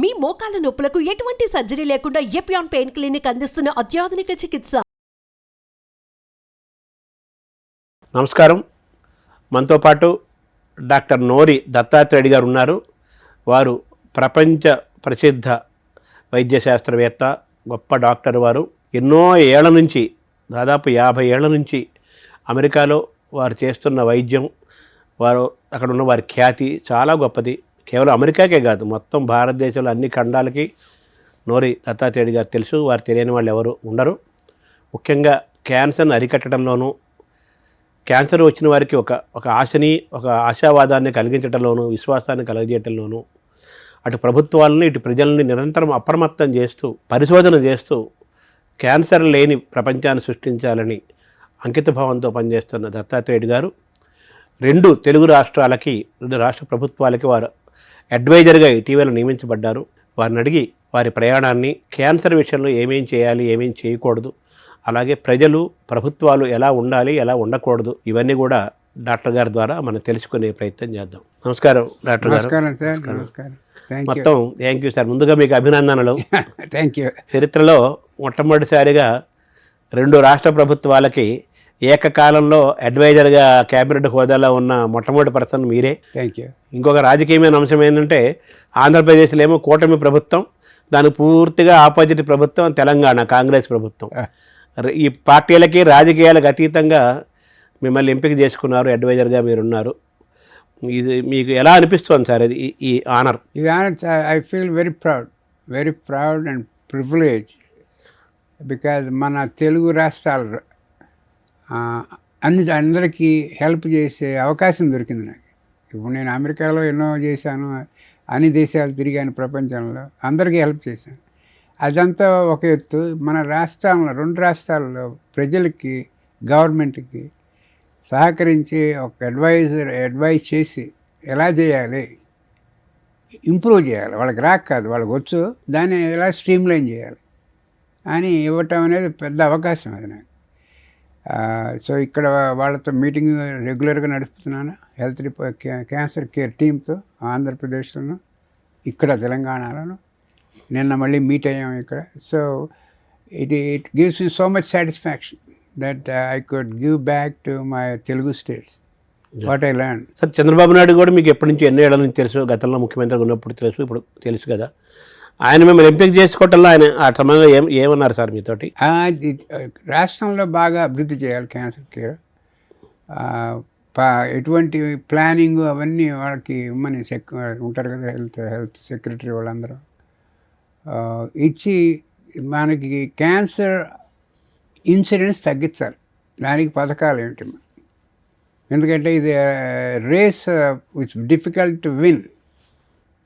మీ మోకాల నొప్పులకు ఎటువంటి సర్జరీ లేకుండా ఎపియాన్ పెయిన్ క్లినిక్ అందిస్తున్న అత్యాధునిక చికిత్స. నమస్కారం. మనతో పాటు డాక్టర్ నోరి దత్తాత్రేయుడు గారు ఉన్నారు. వారు ప్రపంచ ప్రసిద్ధ వైద్య శాస్త్రవేత్త, గొప్ప డాక్టర్. వారు ఎన్నో ఏళ్ల నుంచి, దాదాపు 50 ఏళ్ల నుంచి అమెరికాలో వారు చేస్తున్న వైద్యం, వారు అక్కడ ఉన్న వారి ఖ్యాతి చాలా గొప్పది. కేవలం అమెరికాకే కాదు, మొత్తం భారతదేశంలో అన్ని ఖండాలకి నోరి దత్తాత్రేయుడు గారు తెలుసు. వారు తెలియని వాళ్ళు ఎవరు ఉండరు. ముఖ్యంగా క్యాన్సర్ని అరికట్టడంలోనూ, క్యాన్సర్ వచ్చిన వారికి ఒక ఆశని, ఒక ఆశావాదాన్ని కలిగించడంలోనూ, విశ్వాసాన్ని కలగజేయడంలోనూ, అటు ప్రభుత్వాలను ఇటు ప్రజల్ని నిరంతరం అప్రమత్తం చేస్తూ, పరిశోధన చేస్తూ క్యాన్సర్ లేని ప్రపంచాన్ని సృష్టించాలని అంకితభావంతో పనిచేస్తున్న దత్తాత్రేయుడు గారు 2 తెలుగు రాష్ట్రాలకి, 2 రాష్ట్ర ప్రభుత్వాలకి వారు అడ్వైజర్గా ఇటీవల నియమించబడ్డారు. వారిని అడిగి వారి ప్రయాణాన్ని, క్యాన్సర్ విషయంలో ఏమేం చేయాలి, ఏమేం చేయకూడదు, అలాగే ప్రజలు, ప్రభుత్వాలు ఎలా ఉండాలి, ఎలా ఉండకూడదు, ఇవన్నీ కూడా డాక్టర్ గారి ద్వారా మనం తెలుసుకునే ప్రయత్నం చేద్దాం. నమస్కారం డాక్టర్ గారు. మొత్తం థ్యాంక్ యూ సార్. ముందుగా మీకు అభినందనలు. Thank you. చరిత్రలో మొట్టమొదటిసారిగా 2 రాష్ట్ర ప్రభుత్వాలకి ఏకకాలంలో అడ్వైజర్గా క్యాబినెట్ హోదాలో ఉన్న మొట్టమొదటి పర్సన్ మీరే. Thank you. ఇంకొక రాజకీయమైన అంశం ఏంటంటే, ఆంధ్రప్రదేశ్లో ఏమో కూటమి ప్రభుత్వం, దానికి పూర్తిగా ఆపోజిట్ ప్రభుత్వం తెలంగాణ కాంగ్రెస్ ప్రభుత్వం. ఈ పార్టీలకి, రాజకీయాలకు అతీతంగా మిమ్మల్ని ఎంపిక చేసుకున్నారు, అడ్వైజర్గా మీరున్నారు. ఇది మీకు ఎలా అనిపిస్తుంది సార్ ఈ ఆనర్? ఈ honour I feel very proud and privilege. Because మన తెలుగు రాష్ట్రాలు అందరికీ హెల్ప్ చేసే అవకాశం దొరికింది నాకు. ఇప్పుడు నేను అమెరికాలో ఎన్నో చేశాను, అన్ని దేశాలు తిరిగాను, ప్రపంచంలో అందరికీ హెల్ప్ చేశాను. అదంతా ఒక ఎత్తు. మన రాష్ట్రాల్లో, 2 రాష్ట్రాల్లో ప్రజలకి, గవర్నమెంట్కి సహకరించి ఒక అడ్వైజ్ చేసి ఎలా చేయాలి, ఇంప్రూవ్ చేయాలి, వాళ్ళకి రాక కాదు, వాళ్ళకి వచ్చు, దాన్ని ఎలా స్ట్రీమ్లైన్ చేయాలి అని ఇవ్వటం అనేది పెద్ద అవకాశం అది నాకు. సో ఇక్కడ వాళ్ళతో మీటింగ్ రెగ్యులర్గా నడుపుతున్నాను. క్యాన్సర్ కేర్ టీమ్తో ఆంధ్రప్రదేశ్లోను, ఇక్కడ తెలంగాణలోను. నిన్న మళ్ళీ మీట్ అయ్యాము ఇక్కడ. So it gives me so much satisfaction that I could give back to my Telugu states what I learn. Sir, Chandrababu Naidu కూడా మీకు ఎప్పటి నుంచి, ఎన్ని ఏళ్ళ నుంచి తెలుసు? గతంలో ముఖ్యమంత్రిగా ఉన్నప్పుడు తెలుసు, ఇప్పుడు తెలుసు కదా. ఆయన మిమ్మల్ని ఎంపిక చేసుకోవటంలో ఆయన ఆ సమయంలో ఏమన్నారు సార్ మీతోటి? రాష్ట్రంలో బాగా అభివృద్ధి చేయాలి క్యాన్సర్ కేర్, ఎటువంటి ప్లానింగ్ అవన్నీ వాళ్ళకి ఇమ్మని ఉంటారు కదా, హెల్త్ సెక్రటరీ వాళ్ళందరూ ఇచ్చి మనకి క్యాన్సర్ ఇన్సిడెన్స్ తగ్గించాలి. దానికి పథకాలు ఏంటి? ఎందుకంటే ఇది race which difficult to win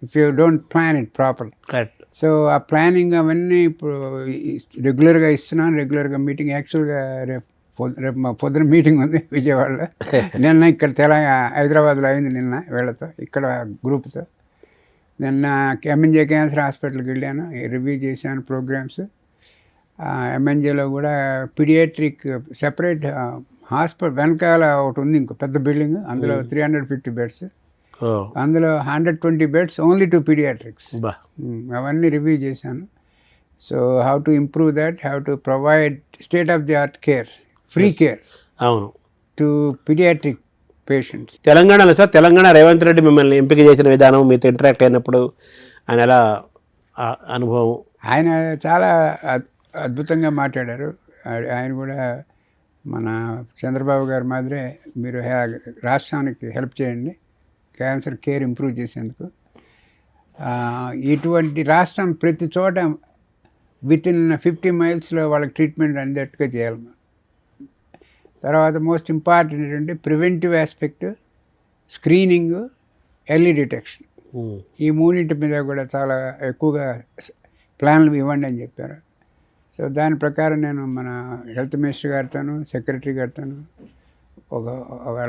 if you don't plan it proper. Correct. So ఆ ప్లానింగ్ అవన్నీ ఇప్పుడు రెగ్యులర్గా ఇస్తున్నాను. రెగ్యులర్గా మీటింగ్, యాక్చువల్గా రేపు మా పొద్దున మీటింగ్ ఉంది విజయవాడలో. నిన్న ఇక్కడ హైదరాబాద్లో అయింది, నిన్న వీళ్ళతో, ఇక్కడ గ్రూప్తో. నిన్న ఎంఎన్జే క్యాన్సర్ హాస్పిటల్కి వెళ్ళాను, రివ్యూ చేశాను ప్రోగ్రామ్స్. ఎంఎన్జేలో కూడా పీడియాట్రిక్ సెపరేట్ హాస్పిటల్ వెనకాల ఒకటి ఉంది, ఇంకో పెద్ద బిల్డింగ్, అందులో 350 బెడ్స్, అందులో 120 బెడ్స్ ఓన్లీ టు పీడియాట్రిక్స్. అవన్నీ రివ్యూ చేశాను. So how to improve that, how to provide state of the art care, free care అవును టు పీడియాట్రిక్ పేషెంట్స్. తెలంగాణలో సార్, తెలంగాణ రేవంత్ రెడ్డి మిమ్మల్ని ఎంపిక చేసిన విధానం, మీతో ఇంటరాక్ట్ అయినప్పుడు ఆయన ఎలా అనుభవం? ఆయన చాలా అద్భుతంగా మాట్లాడారు. ఆయన కూడా మన చంద్రబాబు గారి మాదిరే, మీరు రాష్ట్రానికి హెల్ప్ చేయండి క్యాన్సర్ కేర్ ఇంప్రూవ్ చేసేందుకు. ఇటువంటి రాష్ట్రం ప్రతి చోట వితిన్ 50 మైల్స్లో వాళ్ళకి ట్రీట్మెంట్ అందేట్టుగా చేయాలి. తర్వాత మోస్ట్ ఇంపార్టెంట్ ఏంటంటే preventive aspect, screening, early detection. ఈ 3 మీద కూడా చాలా ఎక్కువగా ప్లాన్లు ఇవ్వండి అని చెప్పారు. సో దాని ప్రకారం నేను మన హెల్త్ మినిస్టర్ గారితోనూ, సెక్రటరీ గారితోనూ ఒక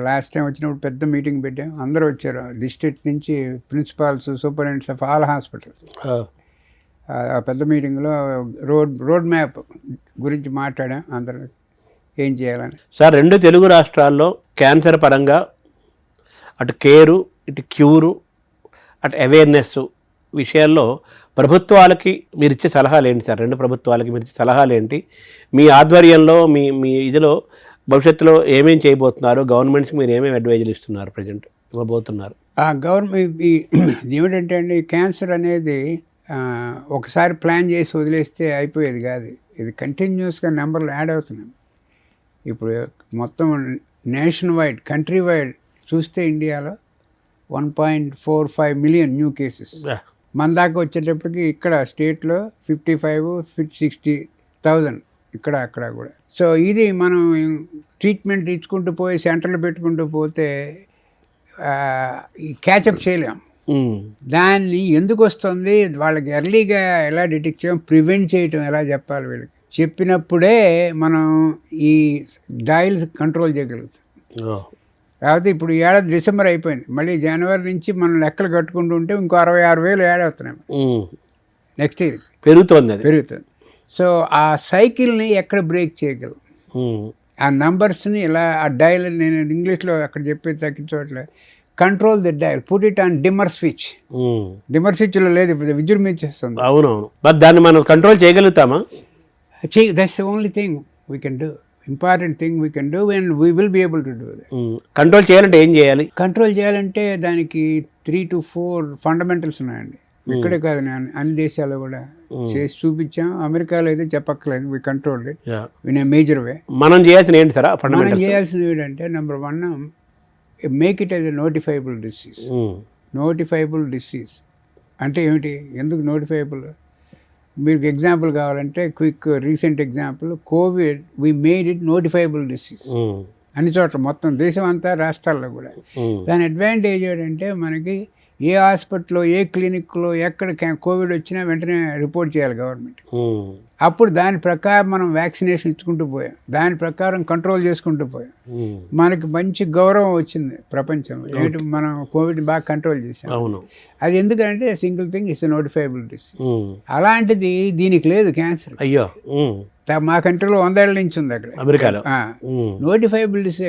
లాస్ట్ టైం వచ్చినప్పుడు పెద్ద మీటింగ్ పెట్టాం. అందరూ వచ్చారు, డిస్ట్రిక్ట్ నుంచి principals, superintendents of all hospitals. ఆ పెద్ద మీటింగ్లో రోడ్ మ్యాప్ గురించి మాట్లాడాం, అందరూ ఏం చేయాలని. సార్, 2 తెలుగు రాష్ట్రాల్లో క్యాన్సర్ పరంగా అటు కేరు, ఇటు క్యూరు, అటు అవేర్నెస్ విషయాల్లో ప్రభుత్వాలకి మీరు ఇచ్చే సలహాలు ఏంటి సార్? రెండు ప్రభుత్వాలకి మీరు ఇచ్చే సలహాలు ఏంటి? మీ ఆధ్వర్యంలో మీ ఇదిలో భవిష్యత్తులో ఏమేమి చేయబోతున్నారు? గవర్నమెంట్స్కి మీరు ఏమేమి అడ్వైజులు ఇస్తున్నారు, ప్రజెంట్ ఇవ్వబోతున్నారు? గవర్నమెంట్ ఏమిటంటే అండి, క్యాన్సర్ అనేది ఒకసారి ప్లాన్ చేసి వదిలేస్తే అయిపోయేది కాదు. ఇది కంటిన్యూస్గా నెంబర్లు యాడ్ అవుతున్నాయి. ఇప్పుడు మొత్తం నేషన్ వైడ్, కంట్రీ వైడ్ చూస్తే ఇండియాలో 1.45 మిలియన్ న్యూ కేసెస్. మన దాకా వచ్చేటప్పటికి ఇక్కడ స్టేట్లో 55-60,000 ఇక్కడ అక్కడ కూడా. సో ఇది మనం ట్రీట్మెంట్ ఇచ్చుకుంటూ పోయి సెంటర్లు పెట్టుకుంటూ పోతే క్యాచప్ చేయలేం. దాన్ని ఎందుకు వస్తుంది, వాళ్ళకి ఎర్లీగా ఎలా డిటెక్ట్ చేయడం, ప్రివెంట్ చేయటం ఎలా చెప్పాలి వీళ్ళకి, చెప్పినప్పుడే మనం ఈ డయల్స్ కంట్రోల్ చేయగలుగుతాం. కాకపోతే ఇప్పుడు ఏడాది డిసెంబర్ అయిపోయింది, మళ్ళీ జనవరి నుంచి మనం లెక్కలు కట్టుకుంటూ ఉంటే ఇంకో 66,000 యాడ్ అవుతున్నాయి నెక్స్ట్ ఇయర్. పెరుగుతుంది. సో ఆ సైకిల్ని ఎక్కడ బ్రేక్ చేయగలం, ఆ నంబర్స్ని ఇలా ఆ డయల్, నేను ఇంగ్లీష్లో అక్కడ చెప్పేది తగ్గించోట్లే, control the dial, put it on dimmer switch. Dimmer స్విచ్లో లేదు, ఇప్పుడు విజృంభించేస్తుంది. అవునవును, బట్ దాన్ని మనం కంట్రోల్ చేయగలుగుతామా? That's the only thing we can do, important thing we can do and we will be able to do that. Control చేయాలంటే ఏం చేయాలి? కంట్రోల్ చేయాలంటే దానికి 3 to 4 ఫండమెంటల్స్ ఉన్నాయండి. ఇక్కడే కాదు, నేను అన్ని దేశాల్లో కూడా చేసి చూపించాం. అమెరికాలో అయితే చెప్పక్కర్లేదు, we control it in a major way. మనం చేయాల్సిన ఏంటి సార్? మనం చేయాల్సింది ఏంటంటే, number 1, make it as a notifiable disease. Notifiable disease అంటే ఏమిటి, ఎందుకు నోటిఫైబుల్? మీకు ఎగ్జాంపుల్ కావాలంటే quick recent example, covid we made it notifiable disease అన్ని చోట్ల, మొత్తం దేశం అంతా, రాష్ట్రాల్లో కూడా. దాని అడ్వాంటేజ్ ఏంటంటే, మనకి ఏ హాస్పిటల్లో, ఏ క్లినిక్లో ఎక్కడ కోవిడ్ వచ్చినా వెంటనే రిపోర్ట్ చేయాలి గవర్నమెంట్. అప్పుడు దాని ప్రకారం మనం వ్యాక్సినేషన్ ఇచ్చుకుంటూ పోయాం, దాని ప్రకారం కంట్రోల్ చేసుకుంటూ పోయాం. మనకి మంచి గౌరవం వచ్చింది ప్రపంచంలో, ఏంటి మనం కోవిడ్ బాగా కంట్రోల్ చేసాం. అది ఎందుకంటే single thing, it's notifiable disease. అలాంటిది దీనికి లేదు క్యాన్సర్. అయ్యో, మా కంట్రీలో 100 ఏళ్ళ నుంచి ఉంది అక్కడ అమెరికాలో. నోటిఫైబుల్ డిసీజ్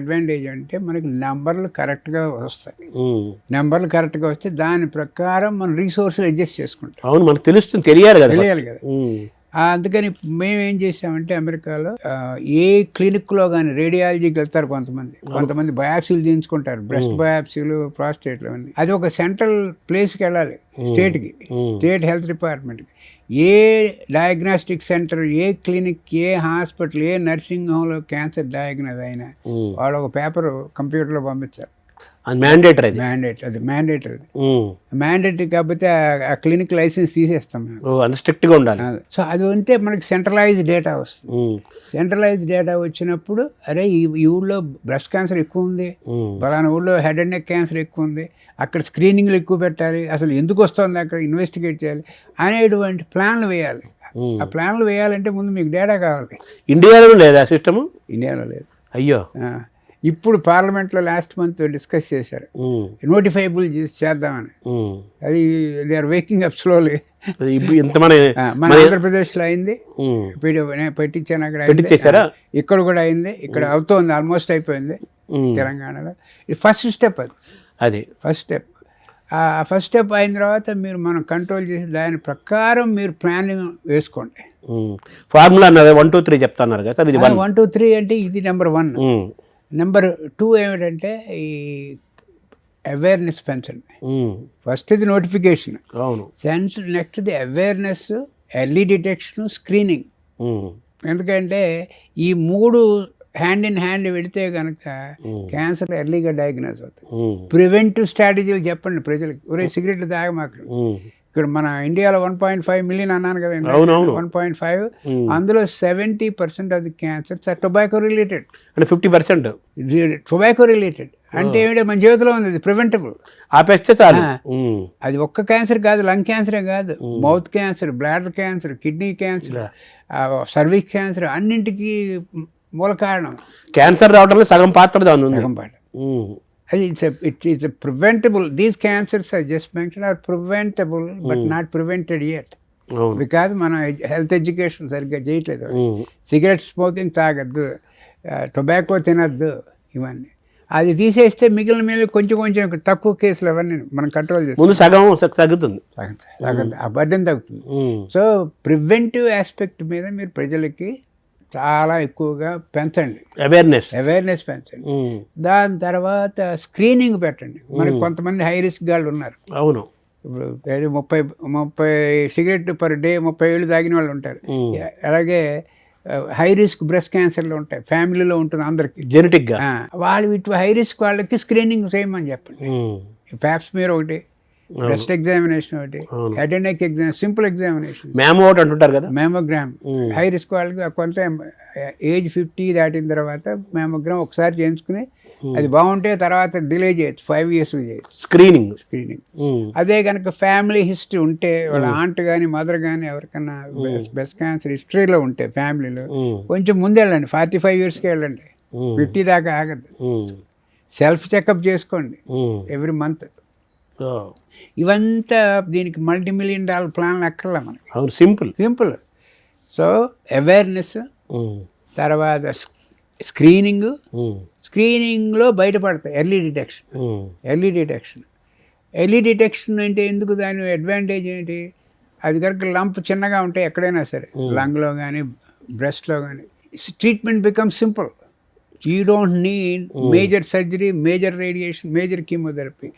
అడ్వాంటేజ్ అంటే మనకి నెంబర్లు కరెక్ట్గా వస్తాయి. నెంబర్లు కరెక్ట్గా వస్తే దాని ప్రకారం మనం రీసోర్సులు అడ్జస్ట్ చేసుకుంటాం. అవును, మనకు తెలుస్తుంది, తెలియాలి కదా. అందుకని మేము ఏం చేసామంటే, అమెరికాలో ఏ క్లినిక్లో కానీ రేడియాలజీకి వెళ్తారు కొంతమంది బయాప్సీలు చేయించుకుంటారు, బ్రెస్ట్ బయాప్సీలు, ప్రాస్టేట్లు అన్నీ. అది ఒక సెంట్రల్ ప్లేస్కి వెళ్ళాలి, స్టేట్కి, స్టేట్ హెల్త్ డిపార్ట్మెంట్కి. ఏ డయాగ్నాస్టిక్ సెంటర్, ఏ క్లినిక్, ఏ హాస్పిటల్, ఏ నర్సింగ్ హోమ్లో క్యాన్సర్ డయాగ్నోజ్ అయినా వాళ్ళు ఒక పేపర్ కంప్యూటర్లో పంపించారు. అది మ్యాండేటరీ. అది మ్యాండేటరీ కాకపోతే ఆ క్లినిక్ లైసెన్స్ తీసేస్తాం మేము. అంత స్ట్రిక్ట్గా ఉండాలి. సో అది ఉంటే మనకి సెంట్రలైజ్డ్ డేటా వస్తుంది. సెంట్రలైజ్డ్ డేటా వచ్చినప్పుడు, అరే ఈ ఊళ్ళో బ్రెస్ట్ క్యాన్సర్ ఎక్కువ ఉంది, ఫలానా ఊళ్ళో హెడ్ అండ్ నెక్ క్యాన్సర్ ఎక్కువ ఉంది, అక్కడ స్క్రీనింగ్లు ఎక్కువ పెట్టాలి, అసలు ఎందుకు వస్తుంది అక్కడ ఇన్వెస్టిగేట్ చేయాలి అనేటువంటి ప్లాన్లు వేయాలి. ఆ ప్లాన్లు వేయాలంటే ముందు మీకు డేటా కావాలి. ఇండియాలో లేదా సిస్టము? ఇండియాలో లేదు. అయ్యో, ఇప్పుడు పార్లమెంట్లో లాస్ట్ మంత్ డిస్కస్ చేశారు, నోటిఫైబుల్ చేద్దామని. అది they are waking up slowly. మన ఆంధ్రప్రదేశ్లో అయింది, పెట్టించాను, అక్కడ ఇక్కడ కూడా అయింది, ఇక్కడ అవుతోంది, ఆల్మోస్ట్ అయిపోయింది తెలంగాణలో. ఇది ఫస్ట్ స్టెప్. అది ఫస్ట్ స్టెప్. ఆ ఫస్ట్ స్టెప్ అయిన తర్వాత మనం కంట్రోల్ చేసి దాని ప్రకారం మీరు ప్లానింగ్ వేసుకోండి. ఫార్ములా 1, 2, 3 చెప్తున్నారు కదా. 1, 2, 3 అంటే ఇది నెంబర్ 1. నెంబర్ 2 ఏమిటంటే ఈ అవేర్నెస్ పెంచండి. ఫస్ట్ ఇది notification, next the awareness, early detection, screening. ఎందుకంటే ఈ 3 హ్యాండ్ ఇన్ హ్యాండ్ పెడితే కనుక క్యాన్సర్ ఎర్లీగా డయాగ్నోజ్ అవుతుంది. ప్రివెంటివ్ స్ట్రాటజీలు చెప్పండి ప్రజలకి, ఒరే సిగరెట్లు తాగమాకు. ఇక్కడ మన ఇండియాలో 1.5 మిలియన్ అన్నాను కదా, 1.5, అందులో 70% of the cancers are tobacco related. అంటే 50% టొబాకో రిలేటెడ్. అంటే ఏమిటో మన జీవితంలో ఉంది, అది ప్రివెంటబుల్. ఆపేస్తే చాలు. అది ఒక్క క్యాన్సర్ కాదు, లంగ్ క్యాన్సరే కాదు, mouth cancer, bladder cancer, kidney cancer, cervix cancer, అన్నింటికి మూల కారణం క్యాన్సర్ రావడంలో సగం పాత్ర. It's a preventable. These cancers I just mentioned are preventable, but not prevented yet. Because మన హెల్త్ ఎడ్యుకేషన్ సరిగ్గా చేయట్లేదు. సిగరెట్ స్మోకింగ్ తాగద్దు, టొబాకో తినద్దు, ఇవన్నీ. అది తీసేస్తే మిగిలిన కొంచెం కొంచెం తక్కువ కేసులు అవన్నీ మనం కంట్రోల్ చేస్తాం. ముందు సగం తగ్గుతుంది. ఆ బర్డెన్ తగ్గుతుంది. సో ప్రివెంటివ్ ఆస్పెక్ట్ మీద మీరు ప్రజలకి చాలా ఎక్కువగా పెంచండి, అవేర్నెస్ పెంచండి. దాని తర్వాత స్క్రీనింగ్ పెట్టండి. మనకి కొంతమంది హై రిస్క్ వాళ్ళు ఉన్నారు. అవును, ఇప్పుడు 30 సిగరెట్ పర్ డే 30 ఏళ్ళు తాగిన వాళ్ళు ఉంటారు. అలాగే హై రిస్క్ బ్రెస్ట్ క్యాన్సర్లు ఉంటాయి, ఫ్యామిలీలో ఉంటుంది అందరికి జెనెటిక్గా. వాళ్ళు ఇటు హై రిస్క్ వాళ్ళకి స్క్రీనింగ్ చేయమని చెప్పండి. ప్యాప్స్మియర్ ఒకటి, బ్రెస్ట్ ఎగ్జామినేషన్ ఒకటి, head and neck simple examination, అంటుంటారు కదా, మ్యామోగ్రామ్. హై రిస్క్ వాళ్ళకి కొంత ఏజ్ 50 దాటిన తర్వాత మ్యామోగ్రామ్ ఒకసారి చేయించుకుని అది బాగుంటే తర్వాత డిలే చేయొచ్చు, 5 years చేయొచ్చు స్క్రీనింగ్. అదే కనుక ఫ్యామిలీ హిస్టరీ ఉంటే వాళ్ళ ఆంట్ కానీ మదర్ కానీ ఎవరికైనా బ్రెస్ట్ క్యాన్సర్ హిస్టరీలో ఉంటే ఫ్యామిలీలో కొంచెం ముందు వెళ్ళండి, 45 yearsకి వెళ్ళండి, 50 దాకా ఆగద్దు. సెల్ఫ్ చెకప్ చేసుకోండి ఎవ్రీ మంత్. ఇవంతా దీనికి $multi-million ప్లాన్లు అక్కర్లే మనకి, సింపుల్. సో అవేర్నెస్, తర్వాత స్క్రీనింగ్లో బయటపడతాయి. ఎర్లీ డిటెక్షన్ అంటే ఎందుకు, దాని అడ్వాంటేజ్ ఏంటి? అది కనుక లంప్ చిన్నగా ఉంటాయి ఎక్కడైనా సరే, లంగ్లో కానీ బ్రెస్ట్లో కానీ, treatment become simple. You don't need major surgery, major radiation, major chemotherapy.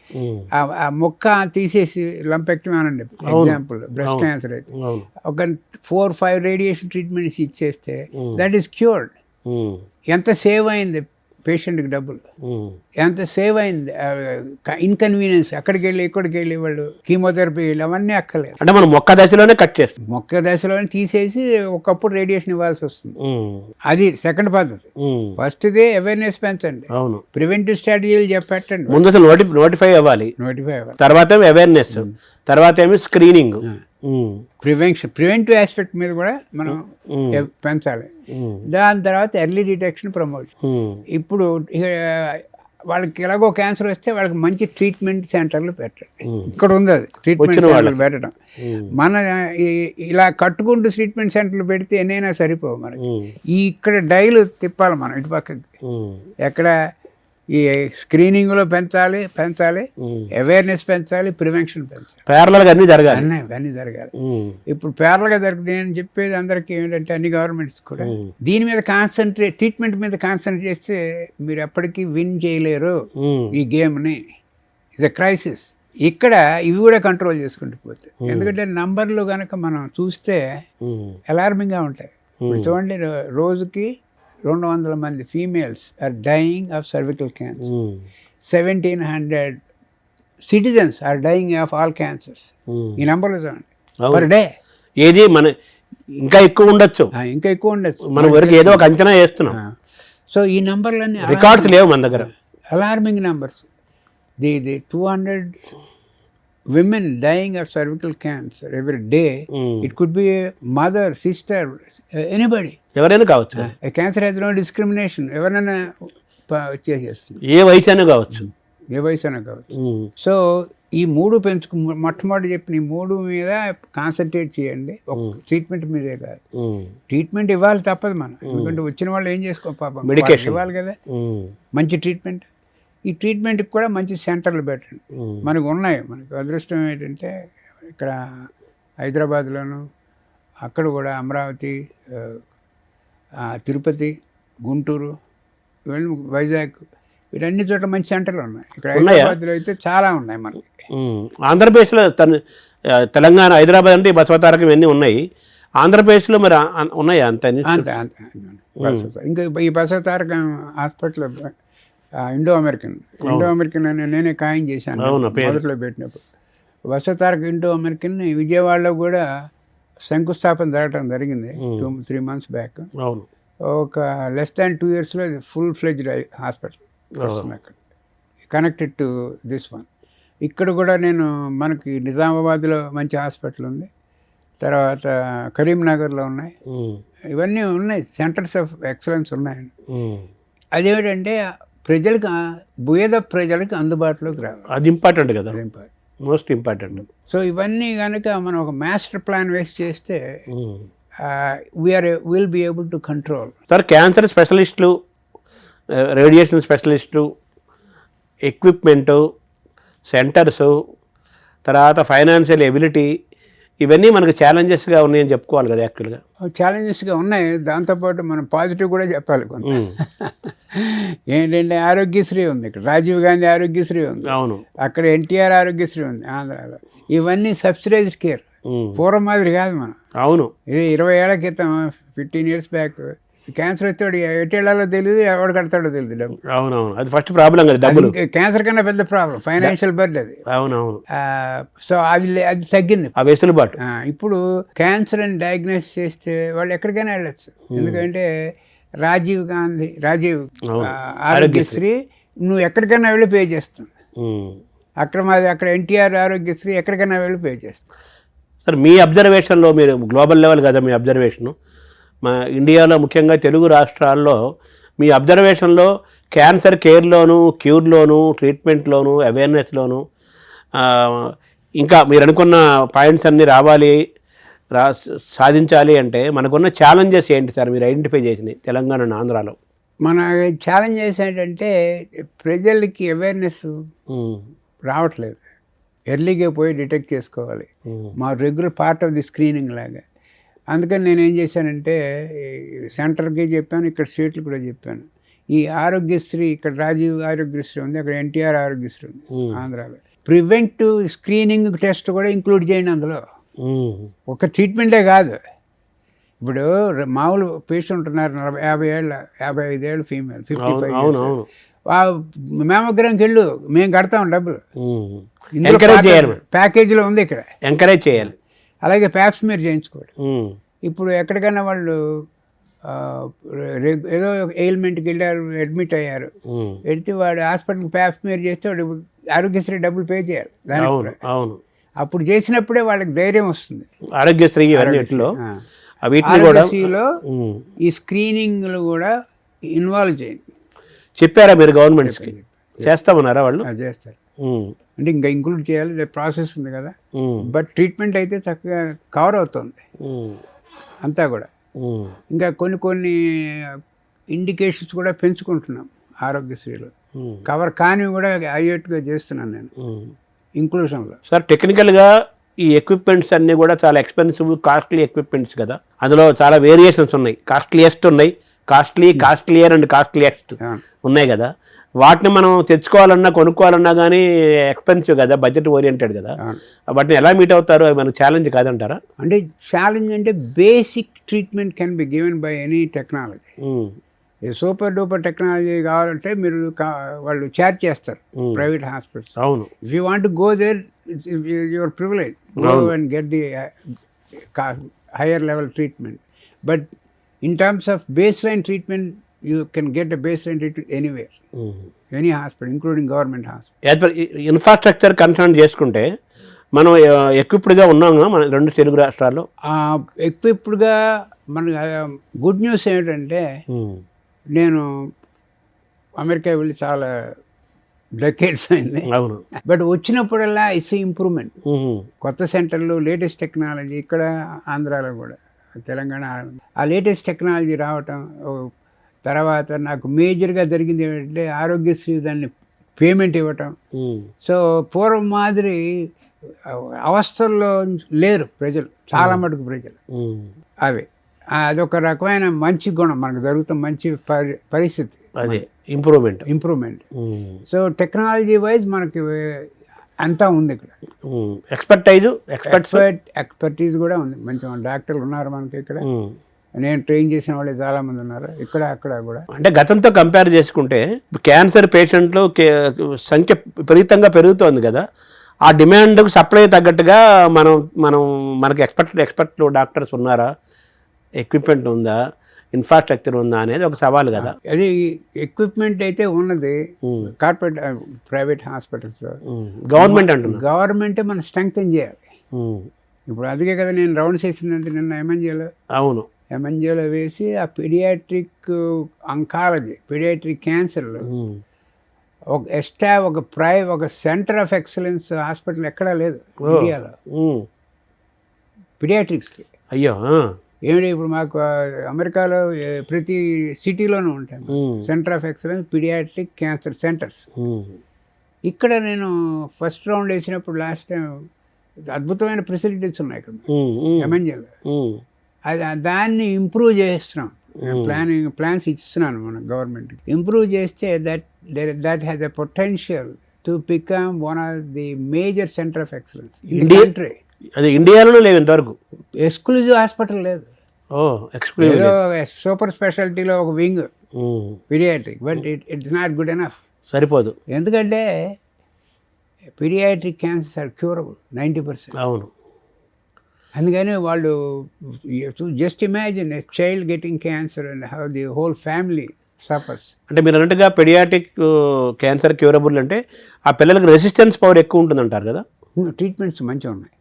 ఆ మొక్క తీసేసి లంపెక్టమీ అనండి ఎగ్జాంపుల్, బ్రెస్ట్ క్యాన్సర్ అయితే ఒక 4-5 రేడియేషన్ ట్రీట్మెంట్స్ ఇచ్చేస్తే దట్ ఈస్ క్యూర్డ్. ఎంత సేవ్ అయింది పేషెంట్కి డబ్బులు, ఎంత సేవ్ అయింది, ఇన్కన్వీనియన్స్. అక్కడికి వెళ్ళి వాళ్ళు కీమోథెరపీ అవన్నీ అక్కర్లేదు. అంటే మనం మొక్క దశలోనే కట్ చేస్తాం, మొక్క దశలోనే తీసేసి ఒకప్పుడు రేడియేషన్ ఇవ్వాల్సి వస్తుంది. అది సెకండ్ పద్ధతి. ఫస్ట్దే అవేర్నెస్ పెంచండి, ప్రివెంటివ్ స్ట్రాటజీలు చెప్పండి. ముందు అసలు నోటిఫై అవ్వాలి, తర్వాత అవేర్నెస్, తర్వాత ఏమి స్క్రీనింగ్, ప్రివెంటివ్ ఆస్పెక్ట్ మీద కూడా మనం పెంచాలి. దాని తర్వాత ఎర్లీ డిటెక్షన్, ప్రమోషన్. ఇప్పుడు వాళ్ళకి ఎలాగో క్యాన్సర్ వస్తే వాళ్ళకి మంచి ట్రీట్మెంట్ సెంటర్లు పెట్టండి. ఇక్కడ ఉంది అది ట్రీట్మెంట్ సెంటర్లు పెట్టడం. మన ఇలా కట్టుకుంటూ ట్రీట్మెంట్ సెంటర్లు పెడితే ఎన్నైనా సరిపోవు మనకి. ఇక్కడ డైలు తిప్పాలి మనం ఇటు పక్కకి. ఎక్కడ ఈ స్క్రీనింగ్లో పెంచాలి, అవేర్నెస్ పెంచాలి, ప్రివెన్షన్ పెంచాలి. ప్యారలల్గా అన్నీ జరగాలి. ఇప్పుడు ప్యారలల్గా జరుగుతుంది. నేను చెప్పేది అందరికీ ఏంటంటే అన్ని గవర్నమెంట్స్ కూడా దీని మీద ట్రీట్మెంట్ మీద కాన్సన్ట్రేట్ చేస్తే మీరు ఎప్పటికీ విన్ చేయలేరు ఈ గేమ్ని. It's a crisis. ఇక్కడ ఇవి కూడా కంట్రోల్ చేసుకుంటూ పోతే, ఎందుకంటే నంబర్లు కనుక మనం చూస్తే అలార్మింగ్గా ఉంటాయి. చూడండి, రోజుకి 200 మంది females are dying of cervical cancer. 1700 citizens are dying of all cancers. ఈ నెంబర్లు చూడండి పర్ డే. ఏది మన ఇంకా ఎక్కువ ఉండొచ్చు, మన వరకు ఏదో ఒక అంచనా వేస్తున్నాం. సో ఈ నెంబర్లన్నీ రికార్డ్స్ లేవు మన దగ్గర, alarming numbers. The 200 women dying of cervical cancer every day. It could be a mother, sister, anybody. ఎవరైనా కావచ్చు. Cancer has no discrimination. ఎవరైనా చేసేస్తుంది, ఏ వయసు అయినా కావచ్చు. సో ఈ 3 మొట్టమొదటి చెప్పిన ఈ 3 మీద కాన్సన్ట్రేట్ చేయండి. ట్రీట్మెంట్ మీదే కాదు, ట్రీట్మెంట్ ఇవ్వాలి తప్పదు మనం. ఎందుకంటే వచ్చిన వాళ్ళు ఏం చేసుకో పాపం, మెడికేషన్ ఇవ్వాలి కదా, మంచి ట్రీట్మెంట్. ఈ ట్రీట్మెంట్కి కూడా మంచి సెంటర్లు పెట్టండి. మనకు అదృష్టం ఏంటంటే ఇక్కడ హైదరాబాద్లోను, అక్కడ కూడా అమరావతి, తిరుపతి, గుంటూరు, వైజాగ్, వీటన్ని చోట్ల మంచి సెంటర్లు ఉన్నాయి. ఇక్కడ హైదరాబాద్లో అయితే చాలా ఉన్నాయి మనకి. ఆంధ్రప్రదేశ్లో తెలంగాణ, హైదరాబాద్ అంటే బసవతారకం ఇవన్నీ ఉన్నాయి. ఆంధ్రప్రదేశ్లో మరి ఉన్నాయా? అంతే. ఇంకా ఈ బసవతారకం హాస్పిటల్ ఇండో అమెరికన్ అని నేనే ఖాయం చేశాను మొదట్లో పెట్టినప్పుడు. బసవతారక ఇండో అమెరికన్ విజయవాడలో కూడా శంకుస్థాపన జరగడం జరిగింది 2-3 months బ్యాక్. ఒక less than 2 yearsలో ఇది full-fledged హాస్పిటల్ అక్కడ, కనెక్టెడ్ టు దిస్ వన్. ఇక్కడ కూడా మనకి నిజామాబాద్లో మంచి హాస్పిటల్ ఉంది, తర్వాత కరీంనగర్లో ఉన్నాయి, ఇవన్నీ ఉన్నాయి, సెంటర్స్ ఆఫ్ ఎక్సలెన్స్ ఉన్నాయండి. అదేమిటంటే ప్రజలకు అందుబాటులోకి రావాలి. అది ఇంపార్టెంట్ కదా, మోస్ట్ ఇంపార్టెంట్. సో ఇవన్నీ కనుక మనం ఒక మాస్టర్ ప్లాన్ వేస్ట్ చేస్తే will be able to control. Sir, cancer స్పెషలిస్టులు, రేడియేషన్ స్పెషలిస్టులు ఎక్విప్మెంటు, సెంటర్సు, తర్వాత ఫైనాన్షియల్ ఎబిలిటీ, ఇవన్నీ మనకు ఛాలెంజెస్గా ఉన్నాయని చెప్పుకోవాలి కదా యాక్చువల్గా. ఛాలెంజెస్గా ఉన్నాయి. దాంతోపాటు మనం పాజిటివ్ కూడా చెప్పాలి కొంత. ఏంటంటే ఆరోగ్యశ్రీ ఉంది, ఇక్కడ రాజీవ్ గాంధీ ఆరోగ్యశ్రీ ఉంది, అవును, అక్కడ ఎన్టీఆర్ ఆరోగ్యశ్రీ ఉంది ఆంధ్రాలో. ఇవన్నీ సబ్సిడైజ్డ్ కేర్, పూర్వం మాదిరి కాదు మనం. అవును, ఇది 20 ఏళ్ల క్రితం, 15 years బ్యాక్ క్యాన్సర్ వస్తాడు, ఎటేళ్లలో తెలియదు, ఎవడు కడతాడో తెలియదు డబ్బు. అవునవును, అది ఫస్ట్ ప్రాబ్లం కదా డబ్బులు. క్యాన్సర్ కన్నా పెద్ద ప్రాబ్లం ఫైనాన్షియల్ బర్డ్ అది. అవునవును, సో అది తగ్గింది ఆ వెసులుబాటు. ఇప్పుడు క్యాన్సర్ అని డయాగ్నోస్ చేస్తే వాళ్ళు ఎక్కడికైనా వెళ్ళచ్చు. ఎందుకంటే రాజీవ్ ఆరోగ్యశ్రీ నువ్వు ఎక్కడికైనా వెళ్ళి పే చేస్తుంది. అక్కడ ఎన్టీఆర్ ఆరోగ్యశ్రీ ఎక్కడికైనా వెళ్ళి పే చేస్తుంది. సార్, మీ అబ్జర్వేషన్లో, మీరు గ్లోబల్ లెవెల్ కదా మీ అబ్జర్వేషను, మా ఇండియాలో ముఖ్యంగా తెలుగు రాష్ట్రాల్లో మీ అబ్జర్వేషన్లో క్యాన్సర్ కేర్లోను, క్యూర్లోను, ట్రీట్మెంట్లోను, అవేర్నెస్లోను ఇంకా మీరు అనుకున్న పాయింట్స్ అన్నీ రావాలి, సాధించాలి అంటే మనకున్న ఛాలెంజెస్ ఏంటి సార్ మీరు ఐడెంటిఫై చేసినాయి తెలంగాణ ఆంధ్రాలో? మన ఛాలెంజెస్ ఏంటంటే ప్రజలకి అవేర్నెస్ రావట్లేదు. ఎర్లీగా పోయి డిటెక్ట్ చేసుకోవాలి. మా regular part of the screening లాగా. అందుకని నేను ఏం చేశానంటే సెంటర్కి చెప్పాను, ఇక్కడ స్టేట్లు కూడా చెప్పాను. ఈ ఆరోగ్యశ్రీ, ఇక్కడ రాజీవ్ ఆరోగ్యశ్రీ ఉంది, అక్కడ ఎన్టీఆర్ ఆరోగ్యశ్రీ ఉంది ఆంధ్రాలో. ప్రివెంటివ్ స్క్రీనింగ్ టెస్ట్ కూడా ఇంక్లూడ్ చేయండి అందులో. ఒక ట్రీట్మెంటే కాదు. ఇప్పుడు మామూలు పేషెంట్ ఉన్నారు 50 ఏళ్ళ, 55 ఏళ్ళు ఫీమేల్, 55 మేమగ్రంకి వెళ్ళు, మేము కడతాం డబ్బులు, ప్యాకేజీలో ఉంది, ఇక్కడ ఎంకరేజ్ చేయాలి. అలాగే ప్యాప్స్మీర్ చేయించుకోవాలి. ఇప్పుడు ఎక్కడికైనా వాళ్ళు ఏదో ఎయిల్మెంట్కి వెళ్ళారు, అడ్మిట్ అయ్యారు, వెళ్తే వాడు హాస్పిటల్కి ప్యాప్స్మీర్ చేస్తే వాడు ఆరోగ్యశ్రీ డబ్బులు పే చేయాలి దానికి. అవును, అప్పుడు చేసినప్పుడే వాళ్ళకి ధైర్యం వస్తుంది. ఆరోగ్యశ్రీలో ఈ స్క్రీనింగ్లు కూడా ఇన్వాల్వ్ చేయండి. చెప్పారా మీరు గవర్నమెంట్స్కి? చేస్తామన్నారా వాళ్ళు? చేస్తారు. అంటే ఇంకా ఇంక్లూడ్ చేయాలి, ప్రాసెస్ ఉంది కదా. బట్ ట్రీట్మెంట్ అయితే చక్కగా కవర్ అవుతుంది అంతా కూడా. ఇంకా కొన్ని ఇండికేషన్స్ కూడా పెంచుకుంటున్నాం ఆరోగ్యశ్రీలో. కవర్ కానివి కూడా అయ్యేట్టుగా చేస్తున్నాను నేను ఇంక్లూషన్లో. సార్, టెక్నికల్గా ఈ ఎక్విప్మెంట్స్ అన్నీ కూడా చాలా ఎక్స్పెన్సివ్, కాస్ట్లీ ఎక్విప్మెంట్స్ కదా. అందులో చాలా వేరియేషన్స్ ఉన్నాయి. కాస్ట్లీయెస్ట్ ఉన్నాయి, కాస్ట్లియర్ అండ్ కాస్ట్లీయెస్ట్ ఉన్నాయి కదా. వాటిని మనం తెచ్చుకోవాలన్నా, కొనుక్కోవాలన్నా కానీ ఎక్స్పెన్సివ్ కదా, బడ్జెట్ ఓరియంటెడ్ కదా. వాటిని ఎలా మీట్ అవుతారు? అవి మన ఛాలెంజ్ కాదంటారా? అంటే ఛాలెంజ్ అంటే basic treatment can be given by any technology. Super duper technology కావాలంటే మీరు వాళ్ళు ఛార్జ్ చేస్తారు ప్రైవేట్ హాస్పిటల్స్. అవును. If you want go there, your privilege, go and get the higher level treatment. But in terms of baseline treatment, you can get a baseline treatment anywhere, any hospital, including government hospital. Infrastructure concern చేసుకుంటే మనం ఎక్విప్డ్గా ఉన్నాము మన 2 తెలుగు రాష్ట్రాల్లో. ఎక్విప్డ్గా మన good news ఏంటంటే, నేను America వెళ్ళి చాలా డెకేడ్స్ అయింది. అవును. బట్ వచ్చినప్పుడల్లా ఇట్స్ ఇంప్రూవ్మెంట్. కొత్త సెంటర్లు, లేటెస్ట్ టెక్నాలజీ, ఇక్కడ ఆంధ్రాలో కూడా, తెలంగాణ, ఆ లేటెస్ట్ టెక్నాలజీ రావటం. తర్వాత నాకు మేజర్గా జరిగింది ఏంటంటే ఆరోగ్యశ్రీ దాన్ని పేమెంట్ ఇవ్వటం. సో పూర్వం మాదిరి అవస్థల్లో లేరు ప్రజలు, చాలా మటుకు ప్రజలు. అదొక రకమైన మంచి గుణం మనకు జరుగుతున్న మంచి పరిస్థితి, అదే ఇంప్రూవ్మెంట్. సో టెక్నాలజీ వైజ్ మనకి అంతా ఉంది ఇక్కడ. ఎక్స్పర్టీజ్ కూడా ఉంది. మంచి డాక్టర్లు ఉన్నారు మనకి ఇక్కడ. నేను ట్రైన్ చేసిన వాళ్ళు చాలామంది ఉన్నారు ఇక్కడ, అక్కడ కూడా. అంటే గతంతో కంపేర్ చేసుకుంటే క్యాన్సర్ పేషెంట్లు సంఖ్య విపరీతంగా పెరుగుతోంది కదా. ఆ డిమాండ్కు సప్లై తగ్గట్టుగా మనకి ఎక్స్పర్ట్లు డాక్టర్స్ ఉన్నారా, ఎక్విప్మెంట్ ఉందా, ఇన్ఫ్రాస్ట్రక్చర్ ఉందా అనేది ఒక సవాల్ కదా. అది ఎక్విప్మెంట్ అయితే ఉన్నది కార్పొరేట్ ప్రైవేట్ హాస్పిటల్స్లో. గవర్నమెంటే మనం స్ట్రెంగ్తెన్ చేయాలి. ఇప్పుడు అందుకే కదా నేను రౌండ్స్ వేసిందంటే నిన్న ఎంఎన్జేలో. అవును. ఎంఎన్జేలో వేసి ఆ పీడియాట్రిక్ అంకాలజీ, పీడియాట్రిక్ క్యాన్సర్లో ఒక సెంటర్ ఆఫ్ ఎక్సలెన్స్ హాస్పిటల్ ఎక్కడా లేదు ఇండియాలో పీడియాట్రిక్స్కి. అయ్యో, ఏమిటి ఇప్పుడు మాకు అమెరికాలో ప్రతి సిటీలోనూ ఉంటాయి centre of excellence paediatric cancer centres. ఇక్కడ నేను ఫస్ట్ రౌండ్ వేసినప్పుడు లాస్ట్ టైం అద్భుతమైన ఫెసిలిటీస్ ఉన్నాయి ఇక్కడ ఎంఎన్జేలో. అది దాన్ని ఇంప్రూవ్ చేస్తున్నాం. ప్లాన్స్ ఇస్తున్నాను మన గవర్నమెంట్కి. ఇంప్రూవ్ చేస్తే that has a potential to become one of the major centre of excellence in the country. అదే ఇండియాలోనే లేవు ఇంతవరకు. ఎక్స్క్లూజివ్ హాస్పిటల్ లేదు. ఏదో సూపర్ స్పెషాలిటీలో ఒక wing paediatric, but it's not good enough. సరిపోదు. ఎందుకంటే పీడియాట్రిక్ క్యాన్సర్స్ ఆర్ క్యూరబుల్ 90%. అవును. అందుకని వాళ్ళు just imagine a child getting cancer and how the whole family suffers. అంటే మీరు అన్నట్టుగా పెడియాట్రిక్ క్యాన్సర్ క్యూరబుల్ అంటే ఆ పిల్లలకి రెసిస్టెన్స్ పవర్ ఎక్కువ ఉంటుంది అంటారు కదా. ట్రీట్మెంట్స్ మంచిగా ఉన్నాయి.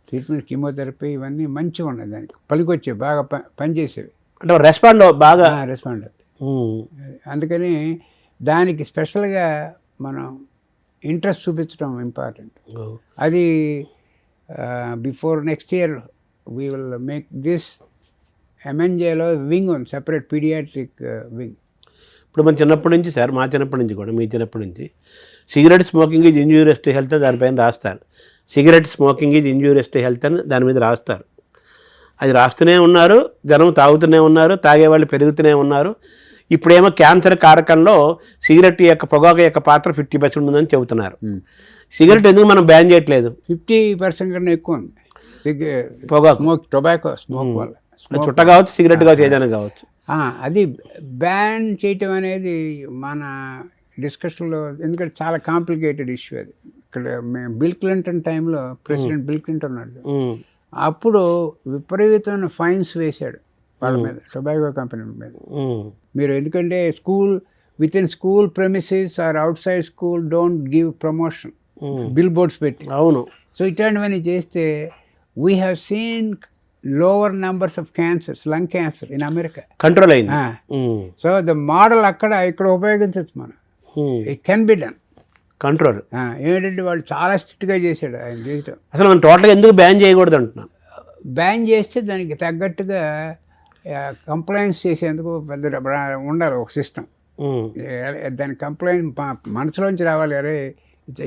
ట్రీట్మెంట్ కీమోథెరపీ ఇవన్నీ మంచిగా ఉన్నాయి. దానికి పనికొచ్చేవి, బాగా పనిచేసేవి. అంటే రెస్పాండ్ బాగా రెస్పాండ్ అవుతాయి. అందుకని దానికి స్పెషల్గా మనం ఇంట్రెస్ట్ చూపించడం ఇంపార్టెంట్. అది before next year we will make this ఎంఎన్జేలో వింగ్ ఉంది, సెపరేట్ పీడియాట్రిక్ వింగ్. ఇప్పుడు మన చిన్నప్పటి నుంచి సార్, మా చిన్నప్పటి నుంచి కూడా, మీ చిన్నప్పటి నుంచి cigarette smoking is injurious to health అని దానిపైన రాస్తారు. Cigarette smoking is injurious to health అని దాని మీద రాస్తారు. అది రాస్తూనే ఉన్నారు, జనం తాగుతూనే ఉన్నారు, తాగేవాళ్ళు పెరుగుతూనే ఉన్నారు. ఇప్పుడేమో క్యాన్సర్ కారకంలో సిగరెట్ యొక్క పొగాకు యొక్క పాత్ర 50% ఉందని చెబుతున్నారు. సిగరెట్ ఎందుకు మనం బ్యాన్ చేయట్లేదు? 50% కన్నా ఎక్కువ ఉంది పొగాకు, టొబాకో స్మోక్ వల్ల. చుట్ట కావచ్చు, సిగరెట్ కావచ్చు, ఏదైనా కావచ్చు. అది బ్యాన్ చేయటం అనేది మన డిస్కషన్లో, ఎందుకంటే చాలా కాంప్లికేటెడ్ ఇష్యూ అది. ఇక్కడ బిల్ క్లింటన్ టైంలో ప్రెసిడెంట్ బిల్ క్లింటన్ ఉన్నాడు. అప్పుడు విపరీతమైన ఫైన్స్ వేశాడు వాళ్ళ మీద, టొబాకో కంపెనీ మీద. మీరు ఎందుకంటే within school premises or outside school don't give promotion, billboards పెట్టి. అవును. సో ఇట్లాంటివన్నీ చేస్తే we have seen lower numbers of cancers, lung cancer in America control అయింది. సో ద మోడల్ ఇక్కడ ఉపయోగించవచ్చు మనం. It can be done control. ఏంటంటే వాళ్ళు చాలా స్ట్రిక్ట్గా చేశాడు ఆయన చేయటం. అసలు మనం టోటల్గా ఎందుకు బ్యాన్ చేయకూడదు అంటున్నాను. బ్యాన్ చేస్తే దానికి తగ్గట్టుగా కంప్లైంట్స్ చేసేందుకు పెద్ద ఉండాలి ఒక సిస్టమ్. దాని కంప్లైంట్ మనసులోంచి రావాలి. అరే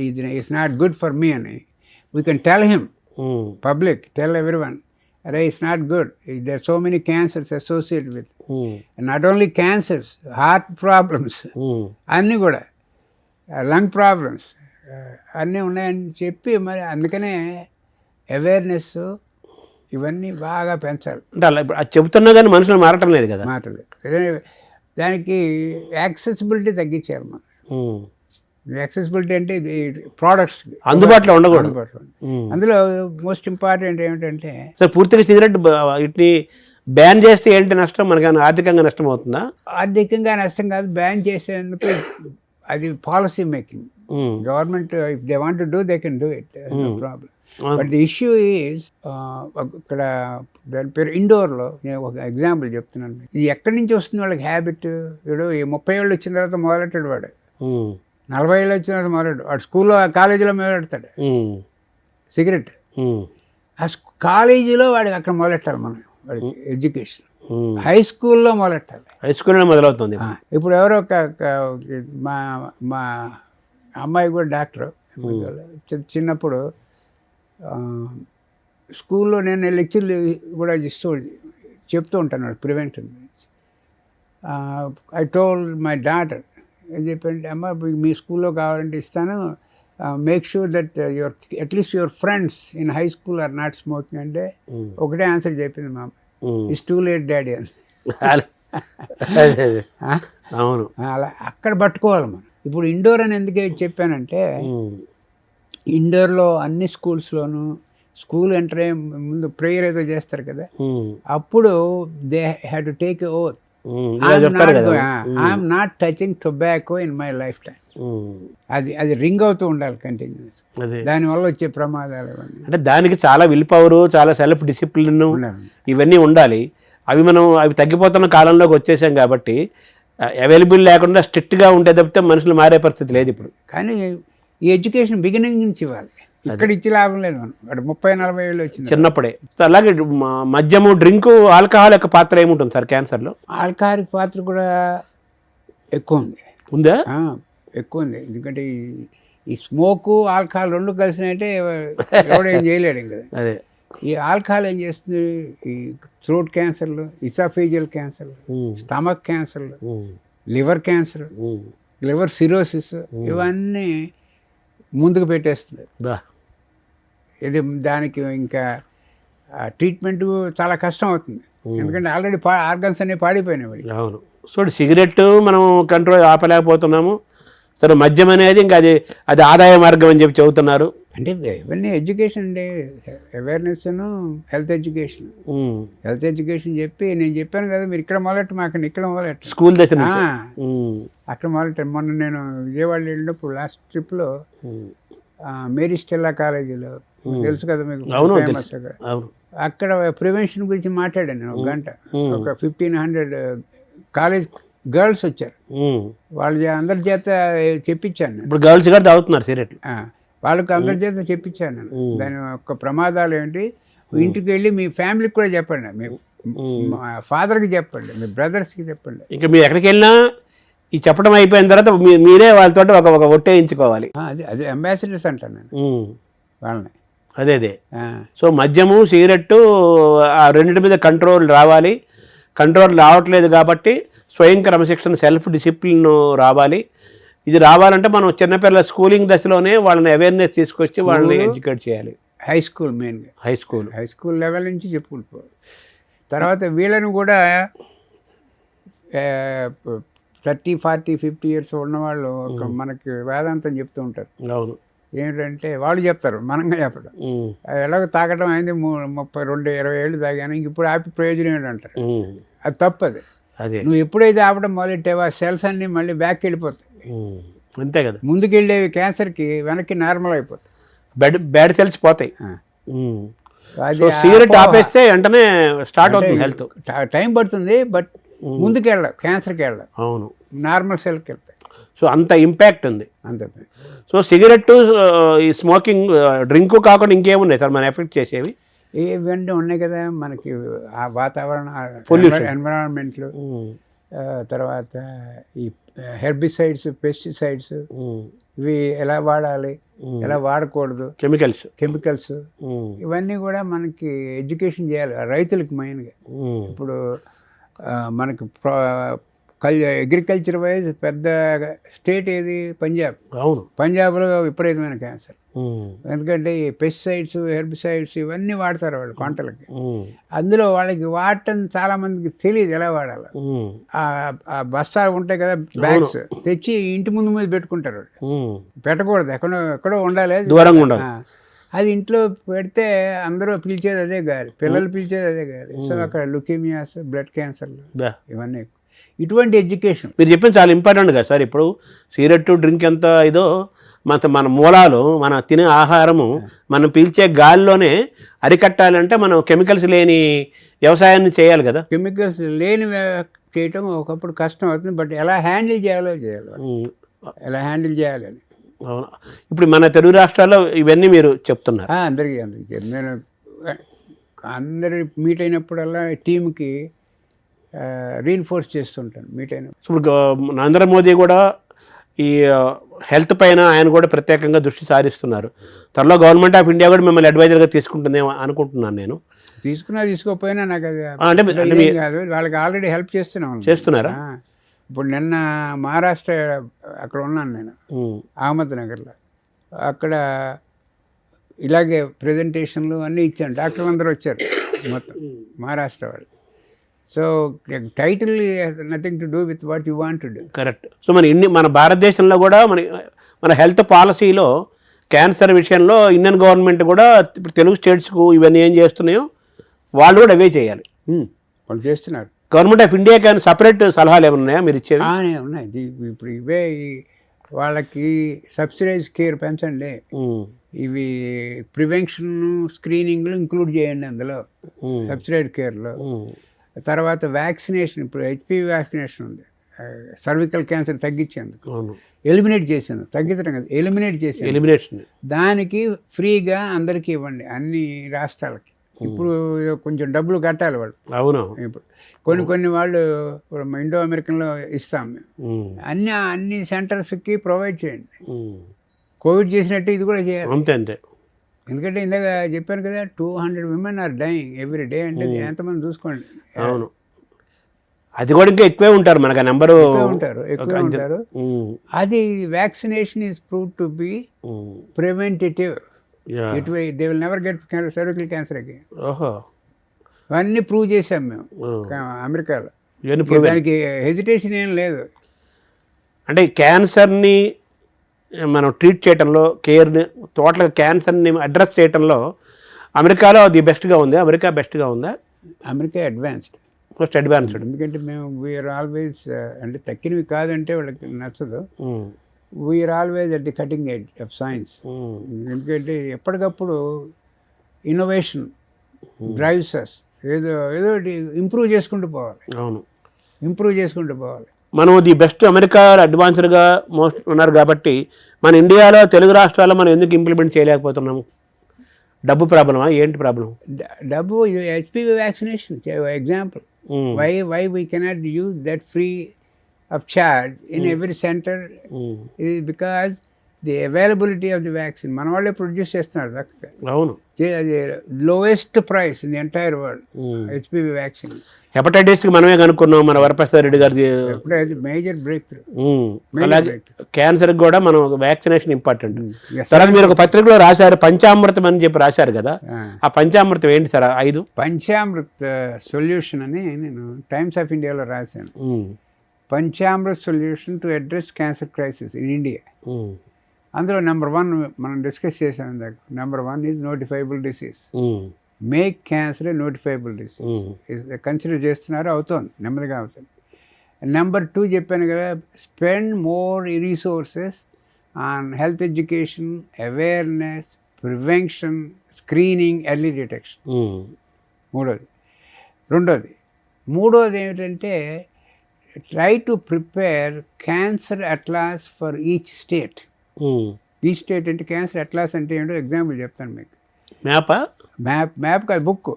ఇది it's not good for me అని we can tell him public, tell everyone, అరే it's not good, there so many cancers associated with, not only cancers, heart problems అన్నీ కూడా, లంగ్ ప్రాబ్లమ్స్ అన్నీ ఉన్నాయని చెప్పి, మరి అందుకనే అవేర్నెస్ ఇవన్నీ బాగా పెంచాలి. అంటే అలా ఇప్పుడు అది చెబుతున్నా కానీ మనుషులు మారటం లేదు కదా. మారలేదు. దానికి యాక్సెసిబిలిటీ తగ్గించాలి మనం. యాక్సెసిబిలిటీ అంటే ఇది ప్రోడక్ట్స్ అందుబాటులో ఉండకూడదు. అందులో మోస్ట్ ఇంపార్టెంట్ ఏమిటంటే, సో పూర్తిగా సిగరెట్ వీటిని బ్యాన్ చేస్తే ఏంటి నష్టం? మనకి ఆర్థికంగా నష్టం అవుతుందా? ఆర్థికంగా నష్టం కాదు, బ్యాన్ చేసేందుకు అది policy making. Government if they want to do they can do it, no problem. But the issue is, ఇక్కడ దాని పేరు ఇండోర్లో, నేను ఒక ఎగ్జాంపుల్ చెప్తున్నాను. ఇది ఎక్కడి నుంచి వస్తుంది వాళ్ళకి హ్యాబిట్? ఇప్పుడు 30 ఏళ్ళు వచ్చిన తర్వాత మొదలెట్టాడు వాడు, 40 ఏళ్ళు వచ్చిన తర్వాత మొదలెట్టాడు వాడు, స్కూల్లో కాలేజీలో మొదలెడతాడు సిగరెట్. ఆ కాలేజీలో వాడికి అక్కడ మొదలెట్టాలి మనం, వాడికి ఎడ్యుకేషన్. హై స్కూల్లో మొదలెట్టాలి. హై స్కూల్లో మొదలవుతుంది. ఇప్పుడు ఎవరో మా అమ్మాయి కూడా డాక్టర్. చిన్నప్పుడు స్కూల్లో నేను లెక్చర్లు కూడా చెప్తూ ఉంటాను ప్రివెంటివ్ గురించి. ఐ టోల్డ్ మై డాటర్, ఏం చెప్పంటే, అమ్మ మీ స్కూల్లో కావాలంటే ఇస్తాను, make sure that your at least your friends in high school are not smoking అంటే ఒకటే ఆన్సర్ చెప్పింది మా అమ్మ, ఇట్స్ టూ లేట్ డాడీ అని. అవును, అలా అక్కడ పట్టుకోవాలి మనం. ఇప్పుడు ఇండోర్ అని ఎందుకు చెప్పానంటే, ఇండోర్లో అన్ని స్కూల్స్లోనూ స్కూల్ ఎంటర్ అయ్యే ముందు ప్రేయర్ ఏదో చేస్తారు కదా, అప్పుడు they had to take a oath, I'm not touching tobacco in my life time. అది రింగ్ అవుతూ ఉండాలి కంటిన్యూస్. దానివల్ల వచ్చే ప్రమాదాలు ఇవన్నీ, అంటే దానికి చాలా విల్ పవర్, చాలా సెల్ఫ్ డిసిప్లిన్ ఇవన్నీ ఉండాలి. అవి తగ్గిపోతున్న కాలంలోకి వచ్చేసాం కాబట్టి అవైలబుల్ లేకుండా స్ట్రిక్ట్గా ఉంటే తప్పితే మనుషులు మారే పరిస్థితి లేదు ఇప్పుడు. కానీ ఈ ఎడ్యుకేషన్ బిగినింగ్ నుంచి ఇవ్వాలి, ఇక్కడ ఇచ్చి లాభం లేదు. మనం వాడు 30-40 ఏళ్ళు వచ్చింది చిన్నప్పుడే. అలాగే మద్యము, డ్రింకు, ఆల్కహాల్ యొక్క పాత్ర ఏముంటుంది సార్ క్యాన్సర్లో? ఆల్కహాల్ పాత్ర కూడా ఎక్కువ ఉంది. ఉందా? ఎక్కువ ఉంది. ఎందుకంటే ఈ స్మోకు ఆల్కహాల్ రెండు కలిసినట్టే ఎవడేం చేయలేడు ఇంకా. అదే ఈ ఆల్కహాల్ ఏం చేస్తుంది, ఈ థ్రోట్ క్యాన్సర్లు, ఇసాఫేజియల్ క్యాన్సర్లు, స్టమక్ క్యాన్సర్లు, లివర్ క్యాన్సర్, లివర్ సిరోసిస్, ఇవన్నీ ముందుకు పెట్టేస్తుంది. ఇది దానికి ఇంకా ట్రీట్మెంట్ చాలా కష్టం అవుతుంది, ఎందుకంటే ఆల్రెడీ ఆర్గన్స్ అన్నీ పాడిపోయినాయి. అవును. చూడు, సిగరెట్ మనం కంట్రోల్ ఆపలేకపోతున్నాము. సరే, మద్యం అనేది ఇంకా అది ఆదాయ మార్గం అని చెప్పి చెబుతున్నారు. అంటే ఇవన్నీ ఎడ్యుకేషన్ అండి, awareness, health education. Health education చెప్పి నేను చెప్పాను కదా, మీరు ఇక్కడ మొదలెట్టు, మాకు ఇక్కడ మొదలెట్టు, స్కూల్ దశ అక్కడ మొదలెట్టాను. మొన్న నేను విజయవాడ వెళ్ళినప్పుడు లాస్ట్ ట్రిప్లో మేరీ స్టెల్లా కాలేజీలో, తెలుసు కదా మీకు, ఫేమస్ అక్కడ ప్రివెన్షన్ గురించి మాట్లాడాను నేను 1 గంట. ఒక 1500 కాలేజ్ గర్ల్స్ వచ్చారు, వాళ్ళ అందరి చేత చెప్పించాను. ఇప్పుడు గర్ల్స్ కూడా తాగుతున్నారు సిగరెట్, వాళ్ళకి అందరి చేత చెప్పించాను నేను. దాని యొక్క ప్రమాదాలు ఏంటి, ఇంటికి వెళ్ళి మీ ఫ్యామిలీకి కూడా చెప్పండి, మీ ఫాదర్కి చెప్పండి, మీ బ్రదర్స్కి చెప్పండి. ఇంకా మీరు ఎక్కడికి వెళ్ళినా ఈ చెప్పడం అయిపోయిన తర్వాత మీరే వాళ్ళతో ఒక ఒట్టేయించుకోవాలి. అదే అంబాసిడర్స్ అంటాను నేను వాళ్ళని. అదే సో మద్యము సిగరెట్టు ఆ రెండింటి మీద కంట్రోల్ రావాలి. కంట్రోల్ రావట్లేదు కాబట్టి స్వయం క్రమశిక్షణ, సెల్ఫ్ డిసిప్లిన్ రావాలి. ఇది రావాలంటే మనం చిన్నపిల్లల స్కూలింగ్ దశలోనే వాళ్ళని అవేర్నెస్ తీసుకొచ్చి వాళ్ళని ఎడ్యుకేట్ చేయాలి. హై స్కూల్, మెయిన్గా హై స్కూల్ లెవెల్ నుంచి చెప్పుకుంటుకోవాలి. తర్వాత వీళ్ళని కూడా 30, 40, 50 years ఉన్నవాళ్ళు మనకి వేదాంతం చెప్తూ ఉంటారు. అవును. ఏంటంటే వాళ్ళు చెప్తారు, మనంగా చెప్పడం. ఎలాగో తాగడం అయింది 32, 20 ఏళ్ళు తాగాను, ఇంక ఇప్పుడు ఆపి ప్రయోజనం ఏంటంటారు. అది తప్పదు. అదే నువ్వు ఎప్పుడైతే ఆపడం మొదలెట్టావో ఆ సెల్స్ అన్నీ మళ్ళీ బ్యాక్ వెళ్ళిపోతాయి. అంతే కదా, ముందుకెళ్ళేవి క్యాన్సర్కి వెనక్కి నార్మల్ అయిపోతాయి, బ్యాడ్ సెల్స్ పోతాయి. సిగరెట్ ఆపేస్తే వెంటనే స్టార్ట్ అవుతుంది హెల్త్. టైం పడుతుంది, బట్ ముందుకు వెళ్ళాం, క్యాన్సర్కి వెళ్ళాం. అవును, నార్మల్ సెల్కి వెళ్తాయి. సో అంత ఇంపాక్ట్ ఉంది. అంతే. సో సిగరెట్, ఈ స్మోకింగ్, డ్రింక్ కాకుండా ఇంకేమున్నాయి సార్ మన ఎఫెక్ట్ చేసేవి? ఇవన్నీ ఉన్నాయి కదా మనకి, ఆ వాతావరణ, ఎన్విరాన్మెంట్లు, తర్వాత ఈ హెర్బిసైడ్స్, పెస్టిసైడ్స్, ఇవి ఎలా వాడాలి, ఎలా వాడకూడదు, కెమికల్స్, ఇవన్నీ కూడా మనకి ఎడ్యుకేషన్ చేయాలి రైతులకి మెయిన్గా. ఇప్పుడు మనకి అగ్రికల్చర్ వైజ్ పెద్ద స్టేట్ ఏది? పంజాబ్. అవును, పంజాబ్లో విపరీతమైన క్యాన్సర్. ఎందుకంటే ఈ పెస్టిసైడ్స్, హెర్బిసైడ్స్ ఇవన్నీ వాడతారు వాళ్ళు పంటలకి. అందులో వాళ్ళకి వాడటం చాలా మందికి తెలియదు ఎలా వాడాలి. ఆ బస్తాలు ఉంటాయి కదా, బ్యాగ్స్ తెచ్చి ఇంటి ముందు మీద పెట్టుకుంటారు. పెట్టకూడదు, ఎక్కడో ఉండాలి, దూరంగా ఉండాలి. అది ఇంట్లో పెడితే అందరూ పిలిచేది అదే గాలి, పిల్లలు పిలిచేది అదే గాలి. సో అక్కడ లుకేమియాస్, బ్లడ్ క్యాన్సర్లు, ఇవన్నీ. ఇటువంటి ఎడ్యుకేషన్ మీరు చెప్పింది చాలా ఇంపార్టెంట్ కదా సార్. ఇప్పుడు సిగరెట్, డ్రింక్ ఎంత ఇదో మన మూలాలు, మన తినే ఆహారము, మనం పీల్చే గాలిలోనే అరికట్టాలంటే మనం కెమికల్స్ లేని వ్యవసాయాన్ని చేయాలి కదా. కెమికల్స్ లేని చేయటం ఒకప్పుడు కష్టం అవుతుంది, బట్ ఎలా హ్యాండిల్ చేయాలో చేయాలి, ఎలా హ్యాండిల్ చేయాలని. అవును. ఇప్పుడు మన తెలుగు రాష్ట్రాల్లో ఇవన్నీ మీరు చెప్తున్నారు. అందరికీ నేను అందరి మీట్ అయినప్పుడల్లా టీంకి రీఇన్ఫోర్స్ చేస్తుంటాను మీట్ అయినప్పుడు. ఇప్పుడు నరేంద్ర మోదీ కూడా ఈ హెల్త్ పైన ఆయన కూడా ప్రత్యేకంగా దృష్టి సారిస్తున్నారు. త్వరలో గవర్నమెంట్ ఆఫ్ ఇండియా కూడా మిమ్మల్ని అడ్వైజర్గా తీసుకుంటుందేమో అనుకుంటున్నాను నేను. తీసుకోకపోయినా నాకు అది అంటే కాదు, వాళ్ళకి ఆల్రెడీ హెల్ప్ చేస్తున్నారా? ఇప్పుడు నిన్న మహారాష్ట్ర అక్కడ ఉన్నాను నేను, అహ్మద్ నగర్లో. అక్కడ ఇలాగే ప్రజెంటేషన్లు అన్నీ ఇచ్చాను, డాక్టర్లు అందరూ వచ్చారు మొత్తం మహారాష్ట్ర వాళ్ళు. So title nothing to do with what you want to do. Correct. So మన భారతదేశంలో కూడా మన హెల్త్ పాలసీలో క్యాన్సర్ విషయంలో ఇండియన్ గవర్నమెంట్ కూడా ఇప్పుడు తెలుగు స్టేట్స్కు ఇవన్నీ ఏం చేస్తున్నాయో వాళ్ళు కూడా అవే చేయాలి. వాళ్ళు చేస్తున్నారు. గవర్నమెంట్ ఆఫ్ ఇండియా కానీ సపరేట్ సలహాలు ఏమైనా ఉన్నాయా మీరు ఇచ్చేవి? ఉన్నాయి. ఇప్పుడు ఇవే వాళ్ళకి సబ్సిడైజ్ కేర్ పెంచండి, ఇవి ప్రివెన్షన్, స్క్రీనింగ్లు ఇంక్లూడ్ చేయండి అందులో సబ్సిడైడ్ కేర్లో. తర్వాత వ్యాక్సినేషన్, ఇప్పుడు హెచ్పివి వ్యాక్సినేషన్ ఉంది, సర్వికల్ క్యాన్సర్ తగ్గించేందుకు, ఎలిమినేట్ చేసేందుకు, తగ్గించడం కదా, ఎలిమినేషన్, దానికి ఫ్రీగా అందరికీ ఇవ్వండి అన్ని రాష్ట్రాలకి. ఇప్పుడు కొంచెం డబ్బులు కట్టాలి వాళ్ళు. అవును. ఇప్పుడు కొన్ని వాళ్ళు ఇండో అమెరికన్లో ఇస్తాం మేము, అన్ని సెంటర్స్కి ప్రొవైడ్ చేయండి. కోవిడ్ చేసినట్టు ఇది కూడా చేయాలి. అంతే అంతే. ఎందుకంటే ఇందాక చెప్పాను కదా 200 women are dying every day అంటే ఎంతమంది చూసుకోండి. అవును, అది కూడా ఇంకా ఎక్కువే ఉంటారు మనకు ఆ నెంబరు ఎక్కువ ఉంటారు. అది vaccination is prove to be preventative. They will never get cervical cancer again. ఓహో, అవన్నీ ప్రూవ్ చేసాం మేము అమెరికాలో. దానికి హెజిటేషన్ ఏం లేదు. అంటే క్యాన్సర్ని మనం ట్రీట్ చేయడంలో, కేర్ని, టోటల్గా క్యాన్సర్ని అడ్రస్ చేయడంలో అమెరికాలో అది బెస్ట్గా ఉంది. అమెరికా బెస్ట్గా ఉందా? America advanced, first advanced. ఎందుకంటే మేము వీఆర్ ఆల్వేస్, అంటే తక్కినవి కాదంటే వాళ్ళకి నచ్చదు. We are always at the cutting edge of science. ఎందుకంటే ఎప్పటికప్పుడు ఇన్నోవేషన్ డ్రైవ్స్ అస్. ఏదో ఇంప్రూవ్ చేసుకుంటూ పోవాలి. అవును, ఇంప్రూవ్ చేసుకుంటూ పోవాలి. మనం ది బెస్ట్ అమెరికా అడ్వాన్స్డ్గా మోస్ట్ ఉన్నారు కాబట్టి మన ఇండియాలో తెలుగు రాష్ట్రాల్లో మనం ఎందుకు ఇంప్లిమెంట్ చేయలేకపోతున్నాము? డబ్బు ప్రాబ్లమా, ఏంటి ప్రాబ్లం? డబ్బు. HPV vaccination example. Why we cannot use that free of charge in every centre. ఇది because the availability of the vaccine మన వాళ్ళే ప్రొడ్యూస్ చేస్తున్నారు చక్కగా. అవును, అది lowest price in the entire world HPV vaccine. హెపటైటిస్కి మనమే కనుక్కున్నాం మన వరప్రసాద్ రెడ్డి గారి. Major breakthrough. అలాగే క్యాన్సర్కి కూడా మనం వ్యాక్సినేషన్ ఇంపార్టెంట్. తర్వాత మీరు ఒక పత్రికలో రాశారు పంచామృతం అని చెప్పి రాశారు కదా, ఆ పంచామృతం ఏంటి సార్? 5 పంచామృత్ సొల్యూషన్ అని నేను టైమ్స్ ఆఫ్ ఇండియాలో రాశాను. Panchamrit solution to address cancer crisis in India. అందులో నెంబర్ 1 మనం డిస్కస్ చేసాం ఇందాక. Number 1 is notifiable disease. Make cancer a notifiable disease. Consider చేస్తున్నారు, అవుతోంది, నెమ్మదిగా అవుతుంది. నెంబర్ 2 చెప్పాను కదా, spend more resources on health education, awareness, prevention, screening, early detection. మూడోది ఏమిటంటే try to prepare cancer atlas for each state. ఈ స్టేట్ అంటే క్యాన్సర్ అట్లాస్ అంటే ఏంటో ఎగ్జాంపుల్ చెప్తాను మీకు. మ్యాప్ కాదు, బుక్,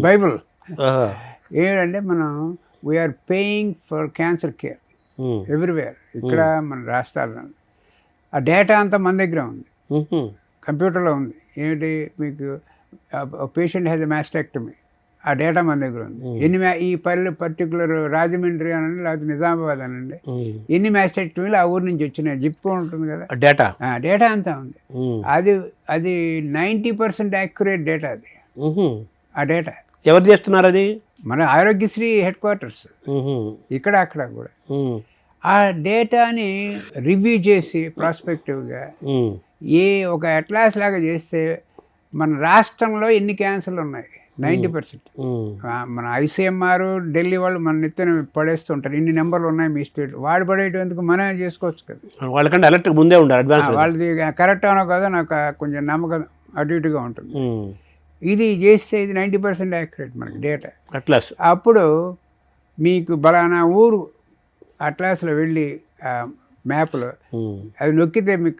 బైబుల్. ఏంటంటే మనం we are paying for cancer care everywhere. ఇక్కడ మన రాష్ట్రాల్లో ఆ డేటా అంతా మన దగ్గర ఉంది, కంప్యూటర్లో ఉంది. ఏంటి మీకు పేషెంట్ హ్యాజ్ ఎ మాస్టెక్టమీ, ఆ డేటా మన దగ్గర ఉంది. ఈ పర్టికులర్ రాజమండ్రి అనండి, లేకపోతే నిజామాబాద్ అనండి, ఎన్ని మ్యాస్టెక్టమీలు ఆ ఊరి నుంచి వచ్చినాయి జిప్కో ఉంటుంది కదా, డేటా అంతా ఉంది. అది 90% యాక్యురేట్ డేటా. అది ఆ డేటా ఎవరు చేస్తున్నారు? అది మన ఆరోగ్యశ్రీ హెడ్ క్వార్టర్స్ ఇక్కడ అక్కడ కూడా. ఆ డేటాని రివ్యూ చేసి ప్రాస్పెక్టివ్గా ఒక అట్లాస్ లాగా చేస్తే మన రాష్ట్రంలో ఎన్ని క్యాన్సర్లు ఉన్నాయి 90%. మన ఐసీఎంఆర్ ఢిల్లీ వాళ్ళు మన నెత్తిన పడేస్తుంటారు, ఇన్ని నెంబర్లు ఉన్నాయి మీ స్టేట్. వాడు పడేటందుకు మనమే చేసుకోవచ్చు కదా. వాళ్ళకంటే అలర్ట్ ముందే ఉండాలి. వాళ్ళది కరెక్ట్ అనో కదా, నాకు కొంచెం నమ్మకం అటు ఇటుగా ఉంటుంది. ఇది చేస్తే ఇది 90% యాక్యురేట్ మనకి డేటా అట్లాస్. అప్పుడు మీకు బలానా ఊరు అట్లాస్లో వెళ్ళి మ్యాప్లో అది నొక్కితే మీకు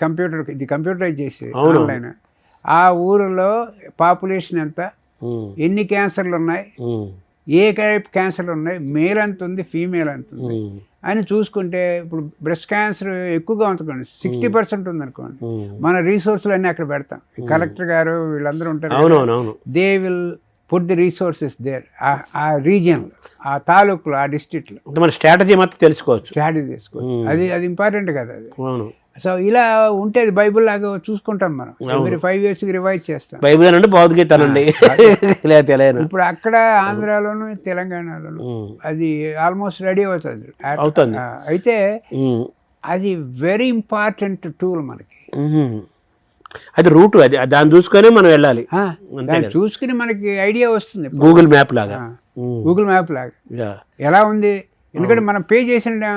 ఇది కంప్యూటరైజ్ చేసి ఆన్లైన్ ఆ ఊరిలో పాపులేషన్ ఎంత, ఎన్ని క్యాన్సర్లు ఉన్నాయి, ఏ టైప్ క్యాన్సర్లు ఉన్నాయి, మేల్ ఎంత ఉంది, ఫీమేల్ ఎంత ఉంది అని చూసుకుంటే, ఇప్పుడు బ్రెస్ట్ క్యాన్సర్ ఎక్కువగా ఉందనుకోండి, 60% ఉందనుకోండి, మన రీసోర్స్లు అన్నీ అక్కడ పెడతాం. కలెక్టర్ గారు వీళ్ళందరూ ఉంటారు, they will put the resources there. ఆ రీజియన్లో, ఆ తాలూకులో, ఆ డిస్ట్రిక్ట్లో మన స్ట్రాటజీ మొత్తం తెలుసుకోవచ్చు. అది ఇంపార్టెంట్ కదా అది. సో ఇలా ఉంటే అది బైబుల్ లాగా చూసుకుంటాం మనం. ఎవ్రీ 5 years రివైజ్ చేస్తాం. బైబుల్ అనండి, భగవద్గీత అనండి. ఇప్పుడు అక్కడ ఆంధ్రాలోను తెలంగాణలోను అది ఆల్మోస్ట్ రెడీ అవుతుంది. అయితే అది వెరీ ఇంపార్టెంట్ టూల్ మనకి. అది రూట్, అది దాన్ని చూసుకొని మనం వెళ్ళాలి. దాన్ని చూసుకుని మనకి ఐడియా వస్తుంది. గూగుల్ మ్యాప్ లాగా ఎలా ఉంది, ఎందుకంటే మనం పే చేసిన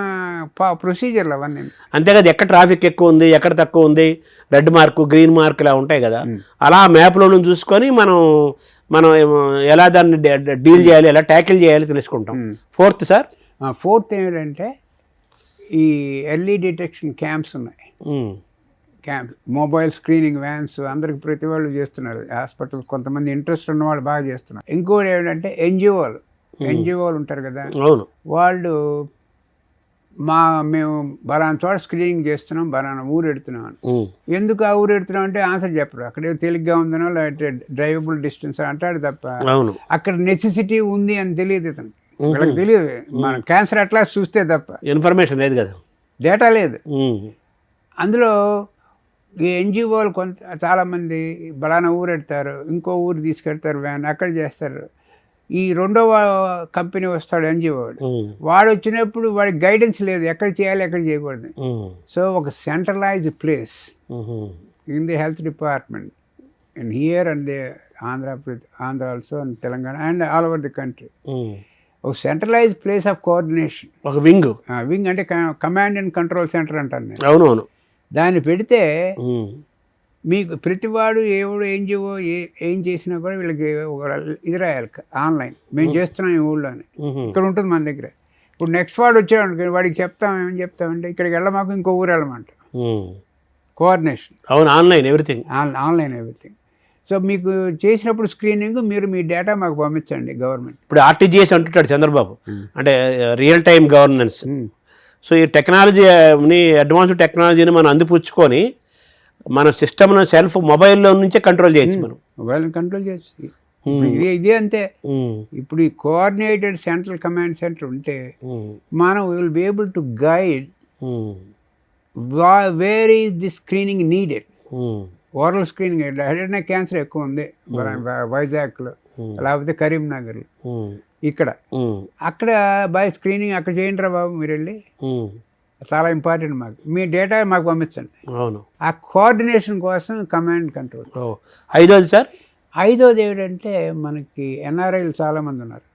ప్రొసీజర్లు అవన్నీ. అంతేకాదు ఎక్కడ ట్రాఫిక్ ఎక్కువ ఉంది, ఎక్కడ తక్కువ ఉంది, రెడ్ మార్క్, గ్రీన్ మార్క్ ఇలా ఉంటాయి కదా, అలా మ్యాప్లో చూసుకొని మనం ఎలా దాన్ని డీల్ చేయాలి, ఎలా ట్యాకిల్ చేయాలి తెలుసుకుంటాం. ఫోర్త్ ఏమిటంటే ఈ ఎర్లీ డిటెక్షన్ క్యాంప్స్ ఉన్నాయి. మొబైల్ స్క్రీనింగ్ వ్యాన్స్ అందరికి ప్రతి వాళ్ళు చేస్తున్నారు. హాస్పిటల్ కొంతమంది ఇంట్రెస్ట్ ఉన్న వాళ్ళు బాగా చేస్తున్నారు. ఇంకోటి ఏమిటంటే ఎన్జిఓలు ఉంటారు కదా, వాళ్ళు మేము బలానా చోట స్క్రీనింగ్ చేస్తున్నాం, బలానా ఊరు ఎడుతున్నాం అని. ఎందుకు ఆ ఊరు ఎడుతున్నాం అంటే ఆన్సర్ చెప్పరు. అక్కడే తేలిగ్గా ఉందనో లేకపోతే డ్రైవబుల్ డిస్టెన్స్ అంటాడు తప్ప అక్కడ నెసెసిటీ ఉంది అని తెలియదు ఇతనికి. వీళ్ళకి తెలియదు. మన క్యాన్సర్ అట్లా చూస్తే తప్ప ఇన్ఫర్మేషన్ లేదు కదా, డేటా లేదు. అందులో ఈ ఎన్జిఓలు చాలామంది బలానా ఊరు ఎడతారు, ఇంకో ఊరు తీసుకెడతారు వ్యాన్, అక్కడ చేస్తారు. ఈ రెండవ కంపెనీ వస్తాడు ఎన్జిఓ వాడు వచ్చినప్పుడు వాడికి గైడెన్స్ లేదు, ఎక్కడ చేయాలి ఎక్కడ చేయకూడదు. సో ఒక centralised place in the health department in here and the Andhra also and Telangana and all over the country. ఒక సెంట్రలైజ్డ్ ప్లేస్ ఆఫ్ కోఆర్డినేషన్, ఒక వింగ్ అంటే కమాండ్ అండ్ కంట్రోల్ సెంటర్ అంటాను నేను. అవునవును. దాన్ని పెడితే మీకు ప్రతివాడు ఎవడు ఎన్జిఓ ఏం చేసినా కూడా వీళ్ళకి ఇది రాయాలి ఆన్లైన్, మేము చేస్తున్నాం ఈ ఊళ్ళోని, ఇక్కడ ఉంటుంది మన దగ్గర. ఇప్పుడు నెక్స్ట్ వాడు వచ్చాడు వాడికి ఏమని చెప్తామంటే ఇక్కడికి వెళ్ళమాకు ఇంకో ఊరు వెళ్ళమంట. కోఆర్డినేషన్ అవును, online everything, online everything. So మీకు చేసినప్పుడు స్క్రీనింగ్ మీరు మీ డేటా మాకు పంపించండి గవర్నమెంట్. ఇప్పుడు ఆర్టీజీఎస్ అంటుంటాడు చంద్రబాబు, అంటే రియల్ టైమ్ గవర్నెన్స్. సో ఈ టెక్నాలజీని, అడ్వాన్స్డ్ టెక్నాలజీని మనం అందిపుచ్చుకొని మన సిస్టమ్ను సెల్ఫ్ మొబైల్లో నుంచే కంట్రోల్ చేయొచ్చు. మనం మొబైల్ని కంట్రోల్ చేయొచ్చు. ఇదే అంతే. ఇప్పుడు ఈ కోఆర్డినేటెడ్ సెంట్రల్ కమాండ్ సెంటర్ ఉంటే మనం will be able to guide where is the screening needed. Oral screening, head and neck cancer ఎక్కువ ఉంది వైజాగ్లో, లేకపోతే కరీంనగర్లో, ఇక్కడ అక్కడ బాయ్ స్క్రీనింగ్ అక్కడ చేయండి రా బాబు మీరు వెళ్ళి, చాలా ఇంపార్టెంట్ మాకు, మీ డేటా మాకు పంపించండి. అవును, ఆ కోఆర్డినేషన్ కోసం కమాండ్ కంట్రోల్. ఐదోది సార్, ఐదోది ఏమిటంటే మనకి ఎన్ఆర్ఐలు చాలామంది ఉన్నారు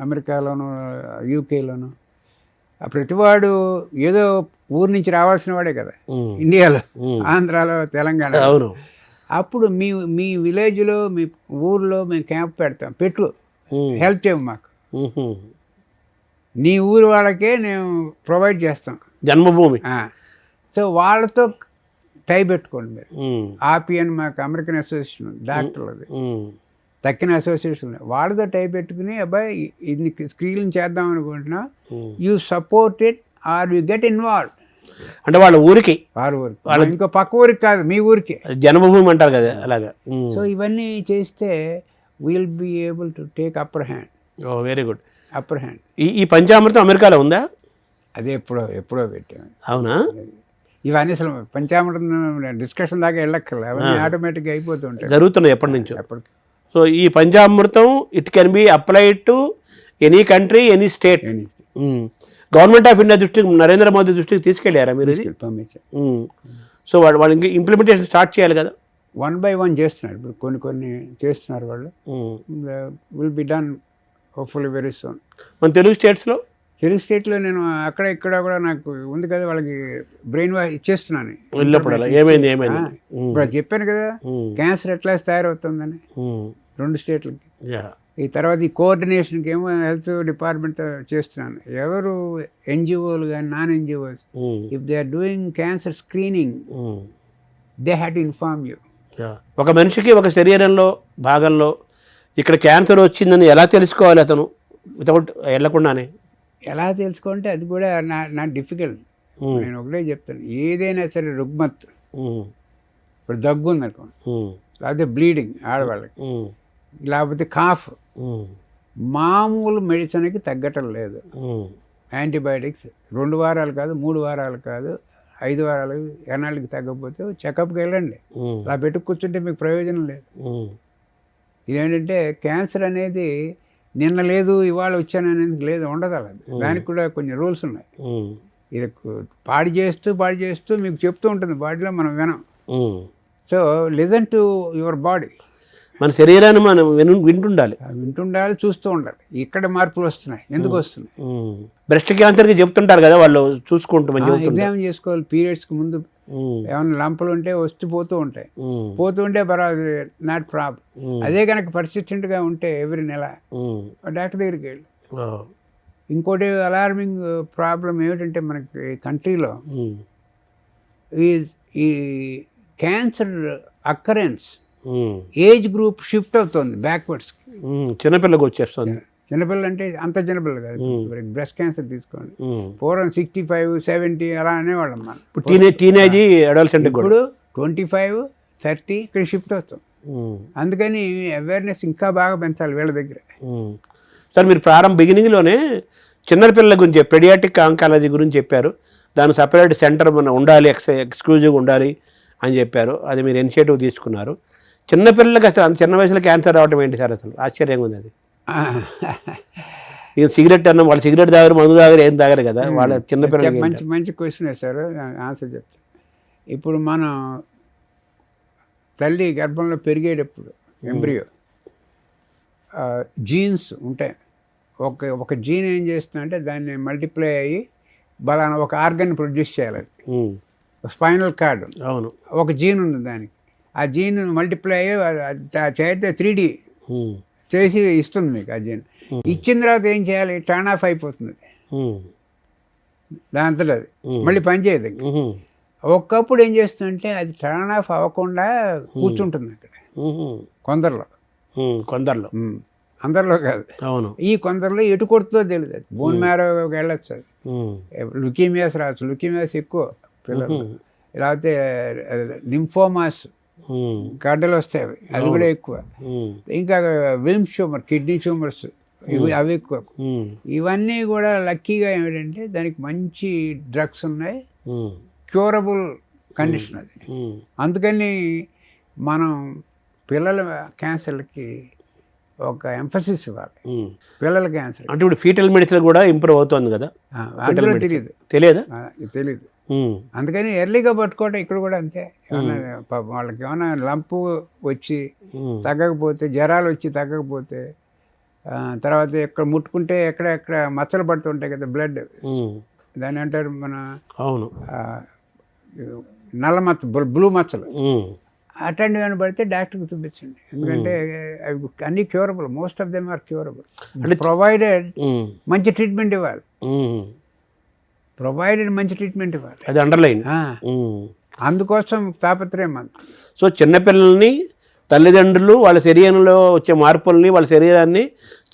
అమెరికాలోను యూకేలోను. ప్రతివాడు ఏదో ఊరు నుంచి రావాల్సిన వాడే కదా ఇండియాలో, ఆంధ్రాలో, తెలంగాణ. అవును. అప్పుడు మీ విలేజ్లో మీ ఊర్లో మేము క్యాంప్ పెడతాం, పెట్టు హెల్ప్ చేయము మాకు, నీ ఊరు వాళ్ళకే నేను ప్రొవైడ్ చేస్తాం జన్మభూమి. సో వాళ్ళతో టై పెట్టుకోండి మీరు. ఆపిఎన్ మాకు అమెరికన్ అసోసియేషన్ డాక్టర్లది, తక్కిన అసోసియేషన్, వాళ్ళతో టై పెట్టుకుని అబ్బాయి ఇది స్క్రీన్ చేద్దాం అనుకుంటున్నా, you support it or you get involve. అంటే వాళ్ళ ఊరికి, వాళ్ళ ఇంకో పక్క ఊరికి కాదు, మీ ఊరికి జన్మభూమి అంటారు కదా అలాగా. సో ఇవన్నీ చేస్తే will be able to take upper hand. Oh very good, upper hand. ఈ పంచామృతం అమెరికాలో ఉందా? అదే ఎప్పుడో పెట్టాము. అవునా? ఇవన్నీ అసలు పంచామృతం డిస్కషన్ దాకా వెళ్ళక్కర్లే, అవన్నీ ఆటోమేటిక్గా అయిపోతుంటాయి, జరుగుతున్నాయి ఎప్పటి నుంచో. ఎప్పటికి. సో ఈ panchamrutham it can be applied to any country, any state. Government of India దృష్టికి, నరేంద్ర మోదీ దృష్టికి తీసుకెళ్ళారా మీరు? సో వాళ్ళు ఇంకా ఇంప్లిమెంటేషన్ స్టార్ట్ చేయాలి కదా. 1 by 1 చేస్తున్నారు ఇప్పుడు, కొన్ని చేస్తున్నారు వాళ్ళు. Will be done hopefully very soon. మన తెలుగు స్టేట్లో నేను అక్కడ ఇక్కడ కూడా నాకు ఉంది కదా, వాళ్ళకి బ్రెయిన్ వాష్ ఇచ్చేస్తున్నాను వెళ్ళినప్పుడు. ఏమైంది ఇప్పుడు చెప్పాను కదా క్యాన్సర్ ఎట్లా తయారవుతుందని 2 స్టేట్లకి. ఈ తర్వాత ఈ కోఆర్డినేషన్కి ఏమో హెల్త్ డిపార్ట్మెంట్తో చేస్తున్నాను. ఎవరు ఎన్జిఓలు కానీ non NGOs, if they are doing cancer screening they have to inform you. ఒక మనిషికి ఒక శరీరంలో భాగంలో ఇక్కడ క్యాన్సర్ వచ్చిందని ఎలా తెలుసుకోవాలి అతను వితౌట్ వెళ్ళకుండానే? ఎలా తెలుసుకుంటే అది కూడా నా డిఫికల్ట్. నేను ఒకటే చెప్తాను, ఏదైనా సరే రుగ్మత్, ఇప్పుడు దగ్గు ఉంది అనుకోండి, లేకపోతే బ్లీడింగ్ ఆడవాళ్ళకి, లేకపోతే కాఫ్, మామూలు మెడిసిన్కి తగ్గటం లేదు. యాంటీబయాటిక్స్ 2 వారాలు కాదు, 3 వారాలు కాదు, 5 వారాలు, ఎన్నాళ్ళకి తగ్గకపోతే చెకప్కి వెళ్ళండి. అలా పెట్టుకు కూర్చుంటే మీకు ప్రయోజనం లేదు. ఇదేంటంటే క్యాన్సర్ అనేది నిన్న లేదు ఇవాళ వచ్చాను అనేది లేదు, ఉండదు అలా. దానికి కూడా కొన్ని రూల్స్ ఉన్నాయి. ఇది పాడి చేస్తూ మీకు చెప్తూ ఉంటుంది బాడీలో, మనం వినం. So listen to your body. మన శరీరాన్ని మనం వింటుండాలి, చూస్తూ ఉండాలి. ఇక్కడ మార్పులు వస్తున్నాయి, ఎందుకు వస్తున్నాయి? బ్రెస్ట్ క్యాన్సర్కి చెప్తుంటారు కదా వాళ్ళు, చూసుకుంటామని ఎగ్జామ్ చేసుకోవాలి. పీరియడ్స్కి ముందు ఏమైనా లంపలు ఉంటే పోతూ ఉంటే పర్వాలేదు, నాట్ ప్రాబ్లం. అదే కనుక పర్సిస్టెంట్గా ఉంటే ఎవ్రీ నెల డాక్టర్ దగ్గరికి వెళ్ళి. ఇంకోటి అలార్మింగ్ ప్రాబ్లం ఏమిటంటే మనకి కంట్రీలో ఈ cancer occurrence age group shift అవుతుంది బ్యాక్వర్డ్స్. చిన్నపిల్లకి వచ్చేస్తుంది. చిన్నపిల్లలు అంటే అంత చిన్నపిల్లలు కాదు. బ్రెస్ట్ క్యాన్సర్ తీసుకోండి, పూర్వం 65, 70 అలా అనేవాళ్ళం మనం. టీనేజ్ అడల్సెంట్ ఇప్పుడు 25, 30 ఇక్కడ షిఫ్ట్ అవుతాం. అందుకని అవేర్నెస్ ఇంకా బాగా పెంచాలి వీళ్ళ దగ్గర. సార్ మీరు బిగినింగ్లోనే చిన్నపిల్లల గురించి పెడియాటిక్ ఆంకాలజీ గురించి చెప్పారు. దాని సపరేట్ సెంటర్ మన ఉండాలి, ఎక్స్క్లూజివ్ ఉండాలి అని చెప్పారు. అది మీరు ఇనిషియేటివ్ తీసుకున్నారు. చిన్నపిల్లలకి అసలు అంత చిన్న వయసులో క్యాన్సర్ రావడం ఏంటి సార్? అసలు ఆశ్చర్యంగా ఉంది అది. ఇది సిగరెట్ అన్న వాళ్ళు సిగరెట్ తాగరు, మందు తాగరు, ఏం తాగరు కదా వాళ్ళ చిన్నపిల్లలకి. మంచి క్వశ్చన్ వేశారు, ఆన్సర్ చెప్తాను. ఇప్పుడు మనం తల్లి గర్భంలో పెరిగేటప్పుడు ఎంబ్రియో జీన్స్ ఉంటాయి. ఒక జీన్ ఏం చేస్తుందంటే దాన్ని మల్టిప్లై అయ్యి బలానా ఒక ఆర్గన్ ప్రొడ్యూస్ చేయాలి. అది స్పైనల్ కార్డ్, అవును, ఒక జీన్ ఉంది దానికి. ఆ జీన్ మల్టిప్లై అయ్యి చేస్తే 3D చేసి ఇస్తుంది మీకు. ఆ జీన్ ఇచ్చిన తర్వాత ఏం చేయాలి? టర్న్ ఆఫ్ అయిపోతుంది దాంతో, అది మళ్ళీ పనిచేయదు. ఒక్కప్పుడు ఏం చేస్తుందంటే అది టర్న్ ఆఫ్ అవ్వకుండా కూర్చుంటుంది అక్కడ కొందరిలో. అందరిలో కాదు, అవును. ఈ కొందరిలో ఎటు కొడుతుందో తెలియదు. అది బోన్ మ్యారోకి వెళ్ళొచ్చు, అది లుకీమియాస్ రావచ్చు. లుకీమియాస్ ఎక్కువ పిల్లలు. లేకపోతే లింఫోమాస్ గడ్డలు వస్తాయి, అది కూడా ఎక్కువ. ఇంకా విల్మ్స్ ట్యూమర్, కిడ్నీ ట్యూమర్స్, అవి ఎక్కువ. ఇవన్నీ కూడా లక్కీగా ఏమిటంటే దానికి మంచి డ్రగ్స్ ఉన్నాయి, క్యూరబుల్ కండిషన్ అది. అందుకని మనం పిల్లల క్యాన్సర్లకి ఒక ఎంఫసిస్ ఇవ్వాలి. పిల్లల క్యాన్సర్ అంటే ఇప్పుడు ఫీటల్ మెడిసిన్ కూడా ఇంప్రూవ్ అవుతుంది కదా, తెలియదు. అందుకని ఎర్లీగా పట్టుకోవటం ఇక్కడ కూడా అంతే. వాళ్ళకి ఏమైనా లంపు వచ్చి తగ్గకపోతే, జ్వరాలు వచ్చి తగ్గకపోతే, తర్వాత ఇక్కడ ముట్టుకుంటే ఎక్కడ మచ్చలు పడుతుంటాయి కదా, బ్లడ్, దాన్ని అంటారు మన, అవును, నల్ల మచ్చ, బ్లూ మచ్చలు, అట్లాంటివి ఏమైనా పడితే డాక్టర్కి చూపించండి. ఎందుకంటే అవి అన్నీ curable, most of them are curable. అంటే ప్రొవైడెడ్ మంచి ట్రీట్మెంట్ ఇవ్వాలి. మంచి ట్రీట్మెంట్ ఇవ్వాలి, అది అండర్లైన్. అందుకోసం తాపత్రయం అంత. సో చిన్నపిల్లల్ని తల్లిదండ్రులు వాళ్ళ శరీరంలో వచ్చే మార్పుల్ని, వాళ్ళ శరీరాన్ని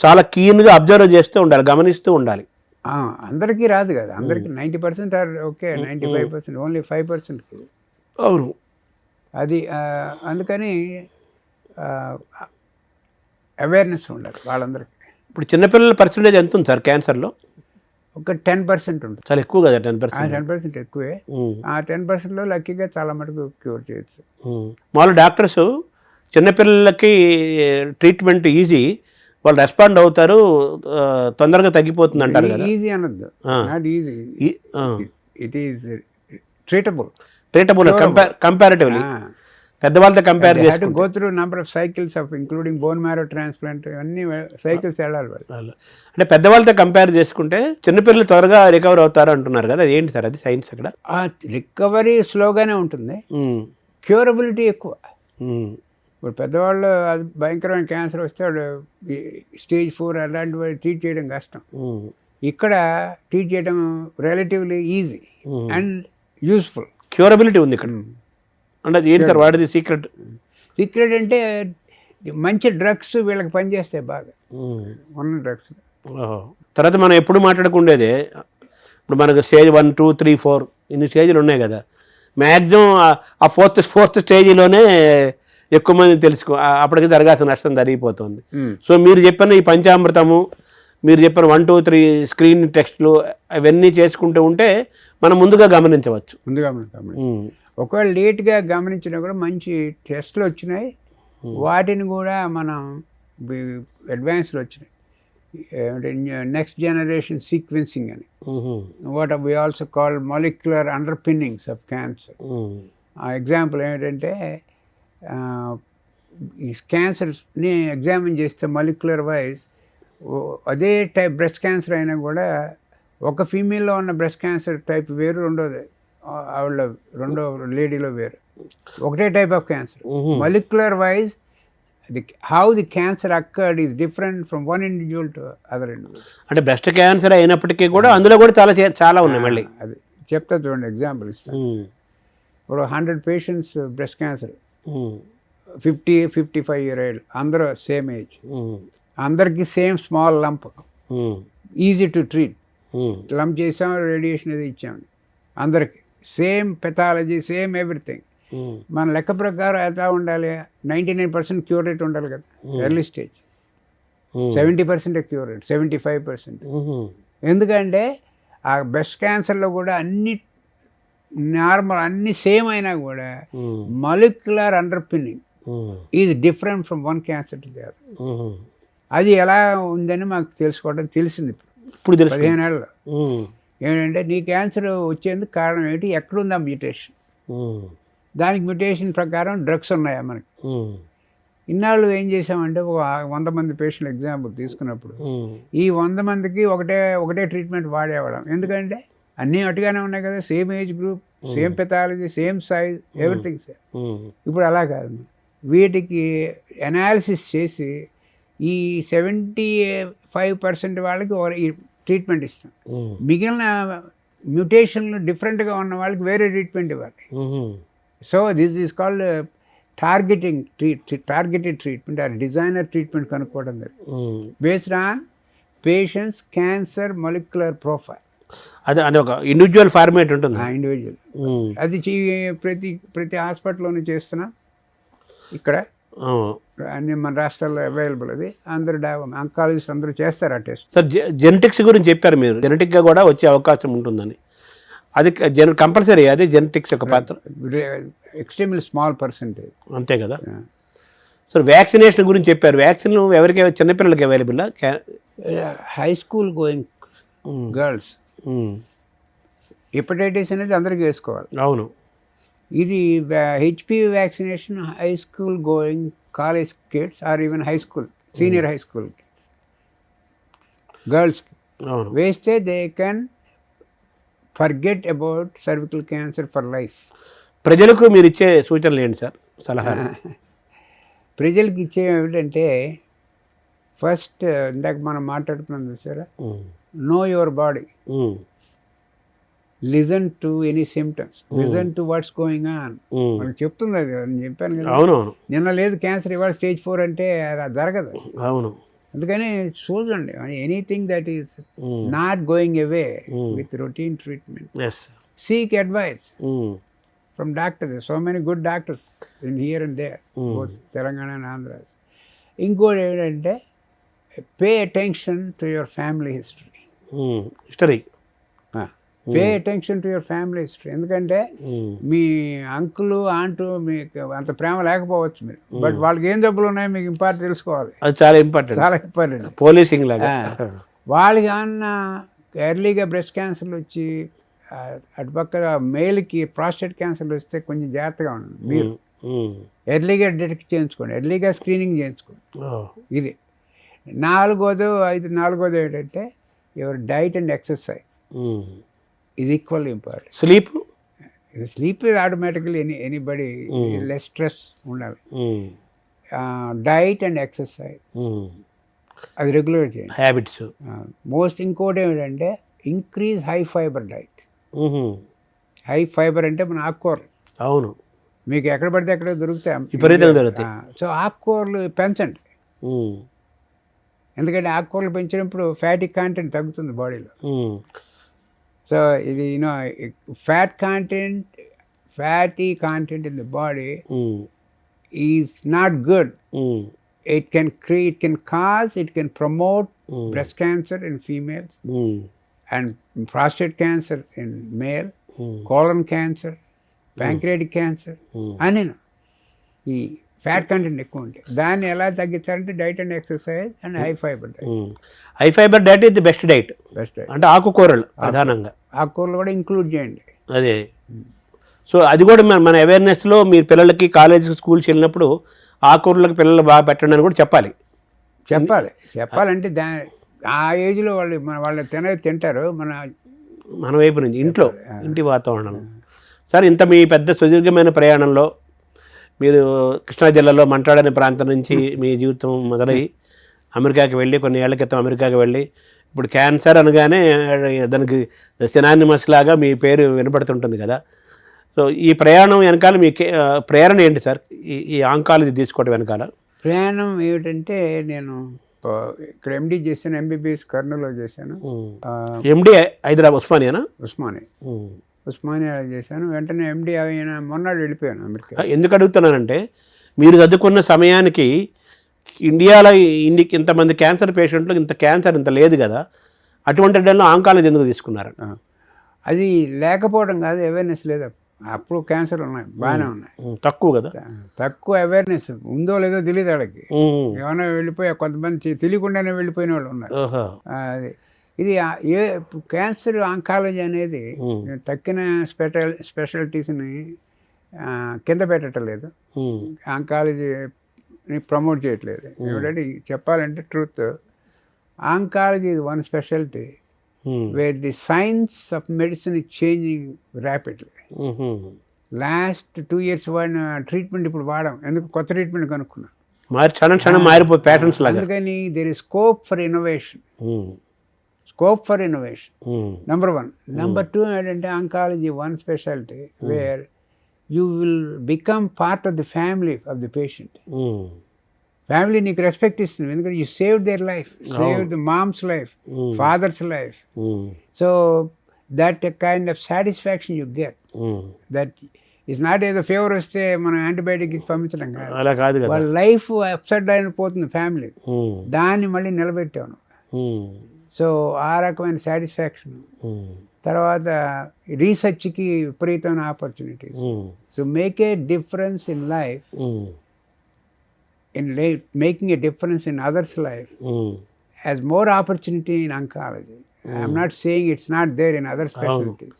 చాలా కీన్గా అబ్జర్వ్ చేస్తూ ఉండాలి, గమనిస్తూ ఉండాలి. అందరికీ రాదు కదా, అందరికీ 90% ఆర్ ఓకే, 95%, ఓన్లీ 5%. అవును, అది అందుకని అవేర్నెస్ ఉండాలి వాళ్ళందరికీ. ఇప్పుడు చిన్నపిల్లల పర్సెంటేజ్ ఎంత ఉంది సార్ క్యాన్సర్లో? ఒక 10% ఉంటుంది. చాలా ఎక్కువ కదా 10%? 10% ఎక్కువే. ఆ 10%లో లక్కీగా చాలా మటుకు క్యూర్ చేయొచ్చు. మామూలు డాక్టర్స్ చిన్నపిల్లలకి ట్రీట్మెంట్ ఈజీ, వాళ్ళు రెస్పాండ్ అవుతారు, తొందరగా తగ్గిపోతుంది అంటారు కదా. ఈజీ అనొద్దు, not easy, it is treatable comparatively. పెద్దవాళ్ళతో కంపేర్ చేసి go through number of cycles of including bone marrow transplant, అన్ని సైకిల్స్ వెళ్ళాలి వాళ్ళు. అంటే పెద్దవాళ్ళతో కంపేర్ చేసుకుంటే చిన్నపిల్లలు త్వరగా రికవర్ అవుతారు అంటున్నారు కదా, ఏంటి సార్ అది సైన్స్? అక్కడ రికవరీ స్లోగానే ఉంటుంది, క్యూరబిలిటీ ఎక్కువ. ఇప్పుడు పెద్దవాళ్ళు అది భయంకరమైన క్యాన్సర్ వస్తే స్టేజ్ 4 అలాంటివి ట్రీట్ చేయడం కష్టం. ఇక్కడ ట్రీట్ చేయడం relatively easy and useful. Curability ఉంది ఇక్కడ. అంటే ఏంటి సార్ వాడిది సీక్రెట్? అంటే మంచి డ్రగ్స్ వీళ్ళకి పనిచేస్తాయి బాగా, ఉన్న డ్రగ్స్. తర్వాత మనం ఎప్పుడు మాట్లాడుకుండేదే, ఇప్పుడు మనకు స్టేజ్ 1, 2, 3, 4 ఇన్ని స్టేజ్లు ఉన్నాయి కదా, మ్యాక్సిమం ఆ ఫోర్త్ స్టేజ్లోనే ఎక్కువ మంది తెలుసుకో, అప్పటికి జరగాల్సిన నష్టం జరిగిపోతుంది. సో మీరు చెప్పిన ఈ పంచామృతము, మీరు చెప్పిన 1, 2, 3 స్క్రీన్ టెస్ట్లు అవన్నీ చేసుకుంటూ ఉంటే మనం ముందుగా గమనించవచ్చు. ఒకవేళ లేట్గా గమనించినా కూడా మంచి టెస్ట్లు వచ్చినాయి, వాటిని కూడా మనం అడ్వాన్స్లో వచ్చినాయి. నెక్స్ట్ జనరేషన్ సీక్వెన్సింగ్ అని, what we also call molecular underpinnings of cancer. ఆ ఎగ్జాంపుల్ ఏంటంటే ఈ క్యాన్సర్స్ని ఎగ్జామిన్ చేస్తే మాలిక్యులర్ వైజ్ అదే టైప్ బ్రెస్ట్ క్యాన్సర్ అయినా కూడా ఒక ఫీమేల్లో ఉన్న బ్రెస్ట్ క్యాన్సర్ టైప్ వేరు, రెండో లేడీలో వేరు, ఒకటే type of cancer. Molecular wise how the cancer occurred is different from one individual to other individual. అంటే బ్రెస్ట్ క్యాన్సర్ అయినప్పటికీ కూడా అందులో కూడా చాలా ఉన్నాయి. మళ్ళీ అది చెప్తా చూడండి, ఎగ్జాంపుల్ ఇస్తాను. ఇప్పుడు 100 patients breast cancer, 50-55 year old, అందరూ సేమ్ ఏజ్. అందరికీ same small lump, easy to treat. Lump చేసాం, రేడియేషన్ అది ఇచ్చాం, అందరికి సేమ్ పెథాలజీ, సేమ్ ఎవ్రీథింగ్. మన లెక్క ప్రకారం ఎలా ఉండాలి, 99% క్యూర్ రేట్ ఉండాలి కదా ఎర్లీ స్టేజ్, 70% క్యూర్ రేట్, 75%. ఎందుకంటే ఆ బ్రెస్ట్ క్యాన్సర్లో కూడా అన్ని నార్మల్, అన్ని సేమ్ అయినా కూడా molecular underpinning is different from one cancer to the other. అది ఎలా ఉందని మాకు తెలుసుకోవడం తెలిసింది ఇప్పుడు 15 ఏళ్ళలో. ఏంటంటే నీ క్యాన్సర్ వచ్చేందుకు కారణం ఏంటి, ఎక్కడుందా మ్యూటేషన్, దానికి మ్యూటేషన్ ప్రకారం డ్రగ్స్ ఉన్నాయా మనకి. ఇన్నాళ్ళు ఏం చేసామంటే, ఒక 100 మంది పేషెంట్లు ఎగ్జాంపుల్ తీసుకున్నప్పుడు ఈ 100 మందికి ఒకటే ట్రీట్మెంట్ వాడేవాళ్ళం. ఎందుకంటే అన్నీ అటుగానే ఉన్నాయి కదా, same age group, same pathology, same size, everything same. ఇప్పుడు అలా కాదు, వీటికి అనాలిసిస్ చేసి ఈ 75% వాళ్ళకి ఈ ట్రీట్మెంట్ ఇస్తాం, మిగిలిన మ్యూటేషన్లు డిఫరెంట్గా ఉన్న వాళ్ళకి వేరే ట్రీట్మెంట్ ఇవ్వాలి. So this is called targeted treatment are designer treatment కనుక్కోవడం జరిగింది based on patients cancer molecular profile. అది ఒక ఇండివిజువల్ ఫార్మేట్ ఉంటుంది. ఇండివిజువల్ అది ప్రతి హాస్పిటల్లోనే చేస్తున్నాం. ఇక్కడ అన్ని మన రాష్ట్రాల్లో అవైలబుల్, అది అందరు ఆంకాలజిస్ట్ అందరూ చేస్తారు ఆ టెస్ట్. సార్, జెనెటిక్స్ గురించి చెప్పారు మీరు, జెనెటిక్గా కూడా వచ్చే అవకాశం ఉంటుందని. అది కంపల్సరీ, అది జెనెటిక్స్ యొక్క పాత్ర ఎక్స్ట్రీమ్లీ స్మాల్ పర్సెంటేజ్, అంతే కదా. సార్, వ్యాక్సినేషన్ గురించి చెప్పారు. వ్యాక్సిన్ ఎవరికి, చిన్నపిల్లలకి available? High school going girls hepatitis అనేది అందరికీ వేసుకోవాలి. అవును. ఇది HPV vaccination high school going college kids or even high school, senior high school గర్ల్స్కి వేస్తే they can forget about cervical cancer for life. ప్రజలకు మీరు ఇచ్చే సూచనలు ఏంటి సార్, సలహా? ప్రజలకు ఇచ్చే ఏమిటంటే, ఫస్ట్ ఇందాక మనం మాట్లాడుకున్నాం చూసారా, know your body, listen to any symptoms, listen to what's going on. మనకు చెప్తుంది అది, నేను చెప్పాను కదా. అవునవును. నిన్న లేదు క్యాన్సర్, ఇవాళ స్టేజ్ 4 అంటే అది జరగదు. అవును. అందుకని చూడండి, anything that is not going away with routine treatment, seek advice from doctors. So many good doctors in here and there, both Telangana and Andhra. ఇంకోటి ఏంటంటే, pay attention to your family history. Pay attention to your family history. ఎందుకంటే మీ uncle ఆంటు మీకు అంత ప్రేమ లేకపోవచ్చు మీరు, but వాళ్ళకి ఏం జబ్బులు ఉన్నాయో మీకు ఇంపార్టెంట్ తెలుసుకోవాలి. అది చాలా ఇంపార్టెంట్, చాలా ఇంపార్టెంట్. పోలీసింగ్ లాగా. వాళ్ళకి ఏమన్నా ఎర్లీగా బ్రెస్ట్ క్యాన్సర్లు వచ్చి, అటుపక్క మేల్కి ప్రాస్టేట్ క్యాన్సర్లు వస్తే కొంచెం జాగ్రత్తగా ఉండండి. మీరు ఎర్లీగా డిటెక్ట్ చేయించుకోండి, ఎర్లీగా స్క్రీనింగ్ చేయించుకోండి. ఇది నాలుగోది ఏంటంటే, your diet and exercise is equally important. Sleep is automatically anybody less stress ఉండాలి. డైట్ అండ్ ఎక్సర్సైజ్ అది రెగ్యులర్ చేయండి, హ్యాబిట్స్. మోస్ట్ ఇంకోటి ఏమిటంటే, increase high fibre diet. High fibre అంటే మన ఆకుకూరలు. అవును, మీకు ఎక్కడ పడితే అక్కడ దొరుకుతాయి, విపరీతంగా దొరుకుతాయి. సో ఆకుకూరలు పెంచండి. ఎందుకంటే ఆకుకూరలు పెంచినప్పుడు ఫ్యాటీ కాంటెంట్ తగ్గుతుంది బాడీలో. సో ఇది fatty content in the body is not good. It can promote breast cancer in females and prostate cancer in male, colon cancer, pancreatic cancer. And ఈ ఫ్యాట్ కంటెంట్ ఎక్కువ ఉంటాయి. దాన్ని ఎలా తగ్గించాలంటే diet and exercise and high fibre diet. High fibre diet ఇది best diet. అంటే ఆకుకూరలు ప్రధానంగా, ఆకుకూరలు కూడా ఇంక్లూడ్ చేయండి. అదే. సో అది కూడా మన అవేర్నెస్లో మీరు పిల్లలకి కాలేజ్ స్కూల్స్ వెళ్ళినప్పుడు ఆకుకూరలకు పిల్లలు బాగా పెట్టండి అని కూడా చెప్పాలంటే ఆ ఏజ్లో వాళ్ళు తింటారు మన వైపు నుంచి, ఇంటి వాతావరణం. సార్, ఇంత మీ పెద్ద సుదీర్ఘమైన ప్రయాణంలో మీరు కృష్ణా జిల్లాలో మంట్రాడ్ అనే ప్రాంతం నుంచి మీ జీవితం మొదలై అమెరికాకి వెళ్ళి, కొన్ని ఏళ్ల క్రితం అమెరికాకి వెళ్ళి, ఇప్పుడు క్యాన్సర్ అనగానే దానికి సినానిమస్ లాగా మీ పేరు వినపడుతుంటుంది కదా. సో ఈ ప్రయాణం వెనకాల మీ ప్రేరణ ఏంటి సార్, ఈ ఆంకాలజీ తీసుకోవడం వెనకాల? ప్రయాణం ఏమిటంటే, నేను ఇక్కడ ఎండి చేశాను, ఎంబీబీఎస్ కర్నూలులో చేశాను. ఎండి హైదరాబాద్ ఉస్మానియానా? ఉస్మానియా చేశాను. వెంటనే ఎండి అయిన మొన్నాడు వెళ్ళిపోయాను అమెరికా. ఎందుకు అడుగుతున్నానంటే మీరు చదువుకున్న సమయానికి ఇండియాలో ఇంతమంది క్యాన్సర్ పేషెంట్లు ఇంత క్యాన్సర్ ఇంత లేదు కదా, అటువంటి టైంలో ఆంకాలజీ ఎందుకు తీసుకున్నారు? అది లేకపోవడం కాదు, అవేర్నెస్ లేదు. అప్పుడు క్యాన్సర్ ఉన్నాయి, బాగానే ఉన్నాయి, తక్కువ కదా, తక్కువ అవేర్నెస్ ఉందో లేదో తెలియదు వాళ్ళకి. ఏమైనా వెళ్ళిపోయా, కొంతమంది తెలియకుండానే వెళ్ళిపోయిన వాళ్ళు ఉన్నారు. అది ఇది క్యాన్సర్ ఆంకాలజీ అనేది తక్కిన స్పెషాలిటీస్ని కింద పెట్టడం లేదు, ఆంకాలజీని ప్రమోట్ చేయట్లేదు. ఎవరంటే చెప్పాలంటే truth, oncology is one specialty where the science of medicine is changing rapidly. Last 2 years వాడిన ట్రీట్మెంట్ ఇప్పుడు వాడాం, ఎందుకు కొత్త ట్రీట్మెంట్ కనుక్కున్నాం. మారిపోయి ప్యాటర్న్స్ లాగా. అందుకని there is scope for innovation, number 1. Number 2 ఏంటంటే oncology one speciality where you will become part of the family of the patient. Family నీకు respect ఇస్తుంది, ఎందుకంటే you save their life, save the mom's life, father's life. So that kind of satisfaction you get, that is not ఏదో fever వస్తే మనం antibiotic ఇచ్చి పంపించడం కాదు, వాళ్ళ లైఫ్ అప్సెట్ అయిపోతుంది ఫ్యామిలీ, దాన్ని మళ్ళీ నిలబెట్టాను. సో ఆ రకమైన సాటిస్ఫాక్షన్. తర్వాత రీసెర్చ్కి విపరీతమైన opportunities. So make a difference in life, in making a difference in others' life, has more opportunity in oncology. I am not saying it's not there in other specialties.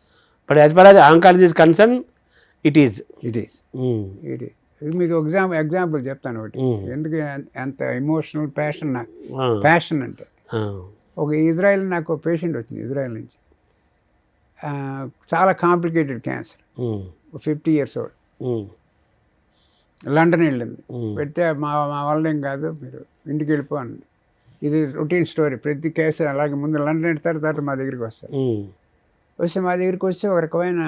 But as far as oncology is concerned, it is. మీకు example చెప్తాను ఒకటి, ఎందుకు అంత emotional passion అంటే. ఒక Israel నాకు patient వచ్చింది, Israel నుంచి, చాలా complicated cancer, 50 years old. London వెళ్ళింది, పెడితే మా వాళ్ళేం కాదు, మీరు ఇంటికి వెళ్ళిపోండి. ఇది రొటీన్ స్టోరీ, ప్రతి కేసు అలాగే ముందు లండన్ వెళ్తారు, తర్వాత మా దగ్గరికి వస్తారు. వస్తే మా దగ్గరికి వచ్చి ఒక రకమైన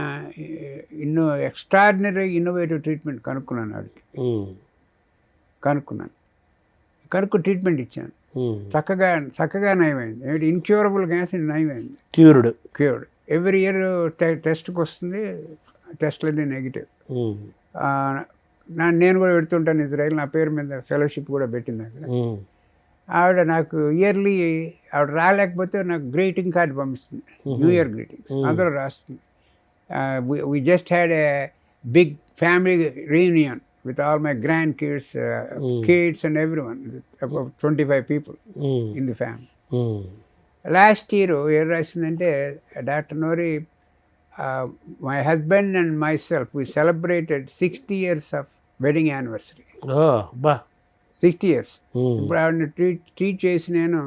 ఎక్స్ట్రాడినరీ ఇన్నోవేటివ్ ట్రీట్మెంట్ కనుక్కున్నాను. వాడికి కనుక్కు ట్రీట్మెంట్ ఇచ్చాను, చక్కగా నయమైంది. ఏంటి ఇన్క్యూరబుల్ క్యాన్సర్ నయమైంది, క్యూర్డ్. ఎవ్రీ ఇయర్ టెస్ట్కి వస్తుంది, టెస్ట్లన్నీ నెగిటివ్. నేను కూడా పెడుతుంటాను ఇజ్రాయెల్, నా పేరు మీద ఫెలోషిప్ కూడా పెట్టింది అక్కడ. ఆవిడ నాకు ఇయర్లీ, ఆవిడ రాలేకపోతే నాకు గ్రీటింగ్ కార్డు పంపిస్తుంది, న్యూ ఇయర్ గ్రీటింగ్స్, అందులో రాస్తుంది. We just had a big family reunion with all my grandkids, kids and everyone, about 25 people in the family. Last year, ఏం రాసిందంటే, doctor Nori, my husband and myself, we celebrated 60 years of wedding anniversary. 60 years. ఇప్పుడు ఆవిడని treat చేసి నేను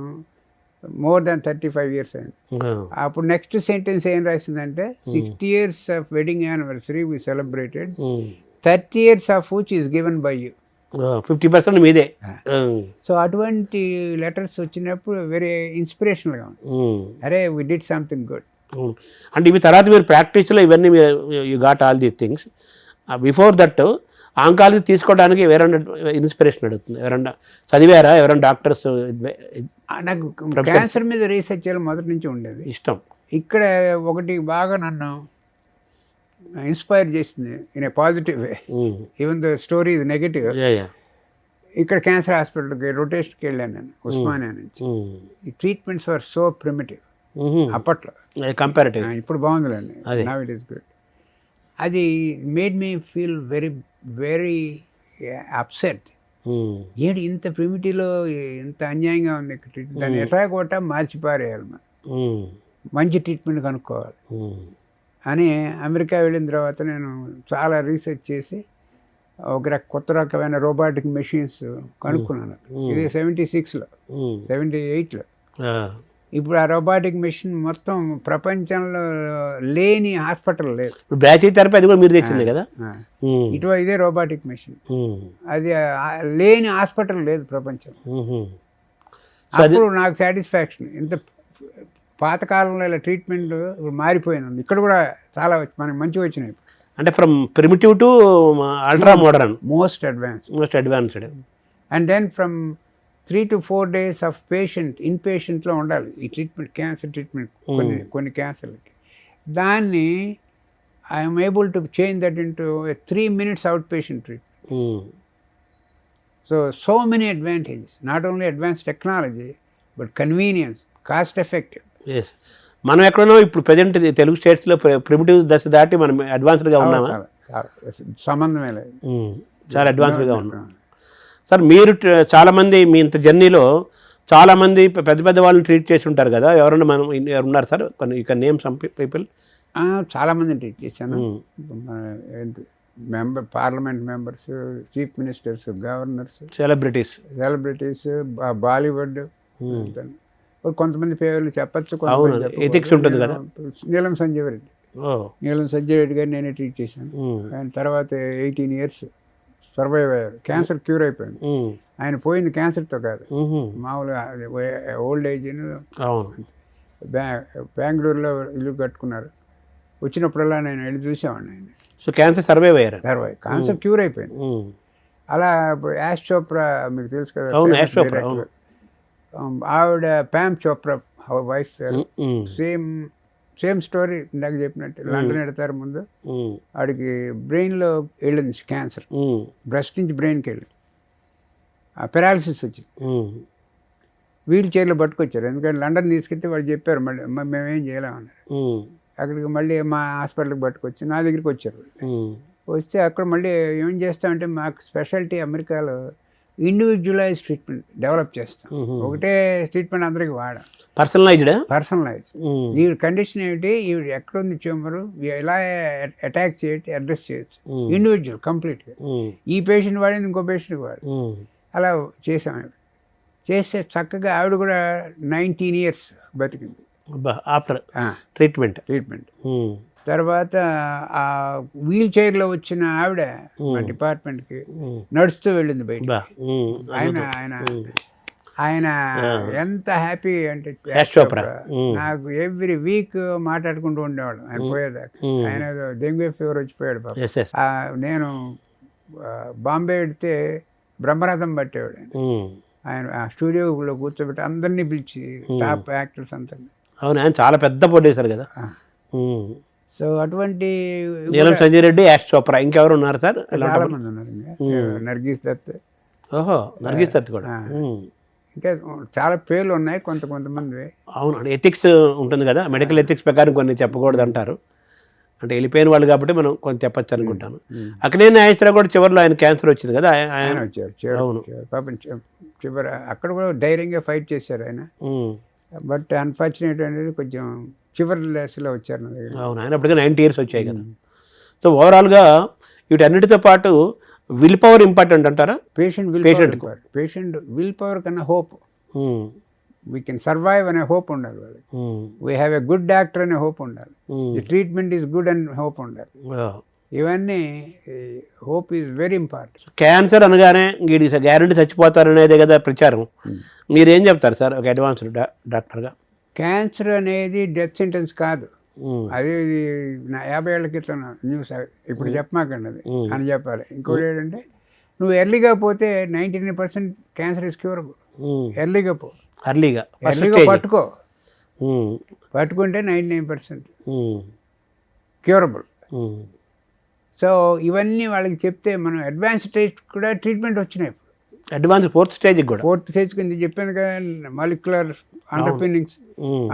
more than 35 years అయింది. అప్పుడు next sentence ఏం రాసిందంటే, 60 years of wedding anniversary we celebrated, 30 years of which is given by you. 50% మీదే. So అటువంటి letters వచ్చినప్పుడు వెరీ ఇన్స్పిరేషనల్గా ఉంది. అరే వి డిడ్ సంథింగ్ గుడ్. అంటే ఇవి తర్వాత మీరు ప్రాక్టీస్లో ఇవన్నీ you got all these things. Before that oncology తీసుకోవడానికి ఎవరైనా ఇన్స్పిరేషన్ అడుగుతుంది, ఎవరన్నా చదివారా, ఎవరైనా డాక్టర్స్? నాకు క్యాన్సర్ మీద రీసెర్చ్ చేయాలి మొదటి నుంచి ఉండేది ఇష్టం. ఇక్కడ ఒకటి బాగా నన్ను ఇన్స్పైర్ చేసింది in a positive way, even the story is negative. ఇక్కడ క్యాన్సర్ హాస్పిటల్కి రొటేషన్కి వెళ్ళాను నేను, ఉస్మానియా నుంచి. ఈ ట్రీట్మెంట్స్ ఆర్ సో ప్రిమిటివ్ అప్పట్లో, కంపారిటివ్. ఇప్పుడు బాగుందిలేండి, నౌ ఇట్ ఈస్ గుడ్. అది made me feel very very upset. ఏంటి ఇంత ప్రిమిటివ్లో ఇంత అన్యాయంగా ఉంది ఇక్కడ ట్రీట్మెంట్, దాన్ని ఎట్లా కొట్టా మార్చిపారేయాలి, మంచి ట్రీట్మెంట్ కనుక్కోవాలి అని అమెరికా వెళ్ళిన తర్వాత నేను చాలా రీసెర్చ్ చేసి ఒక కొత్త రకమైన రోబోటిక్ మెషిన్స్ కనుక్కున్నాను. ఇది 76లో 78లో. ఇప్పుడు ఆ రోబోటిక్ మెషిన్ మొత్తం ప్రపంచంలో లేని హాస్పిటల్ లేదు. బ్యాచ్ థెరపీ అది కూడా మీరు తెచ్చింది కదా, ఇదే రోబోటిక్ మెషిన్. అది లేని హాస్పిటల్ లేదు ప్రపంచంలో. అప్పుడు నాకు సాటిస్ఫాక్షన్, ఇంత పాతకాలంలో ఇలా ట్రీట్మెంట్ ఇప్పుడు మారిపోయింది. ఇక్కడ కూడా చాలా మనకి మంచిగా వచ్చినాయి. అంటే from primitive to ultra modern, most advanced. And then from 3 to 4 days of ఇన్పేషెంట్లో ఉండాలి ఈ ట్రీట్మెంట్, క్యాన్సర్ ట్రీట్మెంట్. కొన్ని క్యాన్సర్లకి దాన్ని I'm able to change that into 3 minutes out patient treatment. So many advantages, not only advance technology but convenience, cost effective. Yes, మనం ఎక్కడనో ఇప్పుడు present Telugu స్టేట్స్లో ప్రిమిటివ్ దశ దాటి మనం అడ్వాన్స్డ్గా ఉన్నామా? సంబంధమే లేదు, చాలా అడ్వాన్స్డ్గా ఉన్నాం సార్. మీరు చాలామంది మీ ఇంత జర్నీలో చాలామంది పెద్ద పెద్ద వాళ్ళని ట్రీట్ చేసి ఉంటారు కదా, ఎవరన్నా మనం ఉన్నారు sir? You can name some people. చాలామంది ట్రీట్ చేశాను. Parliament members, chief ministers, governors, celebrities, Bollywood, కొంతమంది పేర్లు చెప్పచ్చు. ఎథిక్స్ ఉంటుంది కదా. నీలం సంజీవ్ రెడ్డి గారు నేనే ట్రీట్ చేశాను. ఆయన తర్వాత 18 years సర్వైవ్ అయ్యారు. క్యాన్సర్ క్యూర్ అయిపోయింది. ఆయన పోయింది క్యాన్సర్తో కాదు, మామూలుగా ఓల్డ్ ఏజ్. బెంగళూరులో ఇల్లు కట్టుకున్నారు. వచ్చినప్పుడల్లా నేను వెళ్ళి చూసేవాడిని ఆయన. సో క్యాన్సర్ సర్వైవ్ అయ్యారు, క్యాన్సర్ క్యూర్ అయిపోయింది. అలా ఇప్పుడు యాష్ చోప్రా మీకు తెలుసు కదా, ఆవిడ PAM Chopra wife, same story ఇందాక చెప్పినట్టు. లండన్ ఎడతారు ముందు, ఆడికి బ్రెయిన్లో వెళ్ళింది క్యాన్సర్, బ్రెస్ట్ నుంచి బ్రెయిన్కి వెళ్ళింది, పెరాలసిస్ వచ్చింది. వీల్ చైర్లో పట్టుకొచ్చారు, ఎందుకంటే లండన్ తీసుకెళ్తే వాళ్ళు చెప్పారు మళ్ళీ మేమేం చేయలేమన్నారు. అక్కడికి మళ్ళీ మా హాస్పిటల్కి పట్టుకొచ్చి నా దగ్గరికి వచ్చారు. వస్తే అక్కడ మళ్ళీ ఏం చేస్తామంటే మాకు స్పెషాలిటీ అమెరికాలో ఇండివిజువలైజ్ ట్రీట్మెంట్ డెవలప్ చేస్తాం. ఒకటే ట్రీట్మెంట్ అందరికి వాడాం, పర్సనలైజ్. ఈ కండిషన్ ఏమిటి, ఈవిడ ఎక్కడుంది ట్యూమరు, ఎలా అటాక్ చేయొచ్చు, అడ్రస్ చేయొచ్చు, ఇండివిజువల్ కంప్లీట్గా. ఈ పేషెంట్ వాడింది ఇంకో పేషెంట్కి వాడు, అలా చేసాం. చేస్తే చక్కగా ఆవిడ కూడా 19 years బతికింది ఆఫ్టర్ ట్రీట్మెంట్. తర్వాత ఆ వీల్ చైర్లో వచ్చిన ఆవిడ మా డిపార్ట్మెంట్కి నడుస్తూ వెళ్ళింది బయట. ఆయన ఎంత హ్యాపీ అంటే, నాకు ఎవ్రీ వీక్ మాట్లాడుకుంటూ ఉండేవాడు ఆయన పోయేదాకా. ఆయన డెంగ్యూ ఫీవర్ వచ్చిపోయాడు పాప. నేను బాంబే వెడితే బ్రహ్మరథం పట్టేవాడు ఆయన. ఆ స్టూడియోలో కూర్చోబెట్టి అందరినీ పిలిచి టాప్ యాక్టర్స్ అంతా. అవును, ఆయన చాలా పెద్ద ప్రొడ్యూసర్ కదా. సో అటువంటి నీలం సంజయ్ రెడ్డి, యాష్ చోప్రా, ఇంకెవరు ఉన్నారు సార్? చాలా మంది ఉన్నారు. నర్గీస్ దత్. ఓహో, నర్గీస్ దత్ కూడా. ఇంకా చాలా పేర్లు ఉన్నాయి కొంతమంది. అవును, ఎథిక్స్ ఉంటుంది కదా, మెడికల్ ఎథిక్స్ ప్రకారం కొన్ని చెప్పకూడదు అంటారు. అంటే వెళ్ళిపోయిన వాళ్ళు కాబట్టి మనం కొంచెం చెప్పచ్చు అనుకుంటాను. అక్కడే నాగేశ్వరరావు కూడా చివరిలో ఆయన క్యాన్సర్ వచ్చింది కదా, ఆయన వచ్చారు. అవును, పాపం చివరి అక్కడ కూడా ధైర్యంగా ఫైట్ చేశారు ఆయన. బట్ అన్ఫార్చునేట్ అనేది కొంచెం చివరి దశలో వచ్చారు నా దగ్గర. అవును, ఆయన అప్పటికే 90 years వచ్చాయి కదా. సో ఓవరాల్గా వీటన్నిటితో పాటు విల్ పవర్ ఇంపార్టెంట్ అంటారా? పేషెంట్ విల్ పవర్ కన్నా హోప్. వీ కెన్ సర్వైవ్ అనే హోప్ ఉండాలి వాళ్ళకి. We have a good doctor అనే హోప్ ఉండాలి. The treatment is good and hope ఉండాలి. ఇవన్నీ hope is very important. Cancer అనగానే గ్యారెంటీ చచ్చిపోతారు అనేదే కదా ప్రచారం. మీరేం చెప్తారు సార్ ఒక అడ్వాన్స్డ్ డాక్టర్గా? క్యాన్సర్ అనేది డెత్ సెంటెన్స్ కాదు. అది 50 ఏళ్ల క్రితం న్యూస్, ఇప్పుడు చెప్పమాకండి అది అని చెప్పాలి. ఇంకోటి ఏంటంటే, నువ్వు ఎర్లీగా పోతే 99% క్యాన్సర్ ఇస్ క్యూరబుల్. ఎర్లీగా పట్టుకుంటే 99% క్యూరబుల్. సో ఇవన్నీ వాళ్ళకి చెప్తే మనం అడ్వాన్స్ స్టేజ్ కూడా ట్రీట్మెంట్ వచ్చినాయి. అడ్వాన్స్ ఫోర్త్ స్టేజ్ కింద చెప్పాను కదా, మాలిక్యులర్ అండర్పిన్నింగ్స్.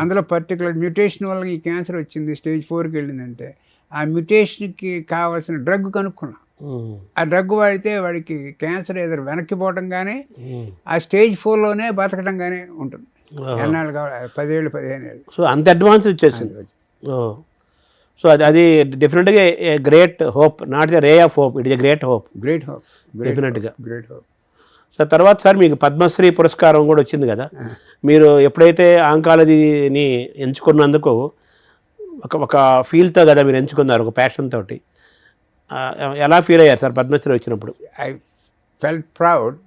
అందులో పర్టికులర్ మ్యూటేషన్ వల్ల ఈ క్యాన్సర్ వచ్చింది, స్టేజ్ 4కి వెళ్ళిందంటే ఆ మ్యూటేషన్కి కావాల్సిన డ్రగ్ కనుక్కున్నాం. ఆ డ్రగ్ వాడితే వాడికి క్యాన్సర్ ఏదో వెనక్కిపోవటం కానీ ఆ స్టేజ్ 4లోనే బతకడం కానీ ఉంటుంది. ఎన్నాళ్ళు కావాలి, 10 ఏళ్ళు 15 ఏళ్ళు. సో అంత అడ్వాన్స్ వచ్చేసింది. సో అది డెఫినెట్గా great hope, not the ray of hope, it is great hope. డెఫినెట్గా గ్రేట్ హోప్. సో తర్వాత సార్ మీకు పద్మశ్రీ పురస్కారం కూడా వచ్చింది కదా. మీరు ఎప్పుడైతే ఆంకాలజీని ఎంచుకున్నందుకు ఒక ఫీల్తో కదా మీరు ఎంచుకున్నారు, ఒక ప్యాషన్ తోటి. ఎలా ఫీల్ అయ్యారు సార్ పద్మశ్రీ వచ్చినప్పుడు? I felt proud,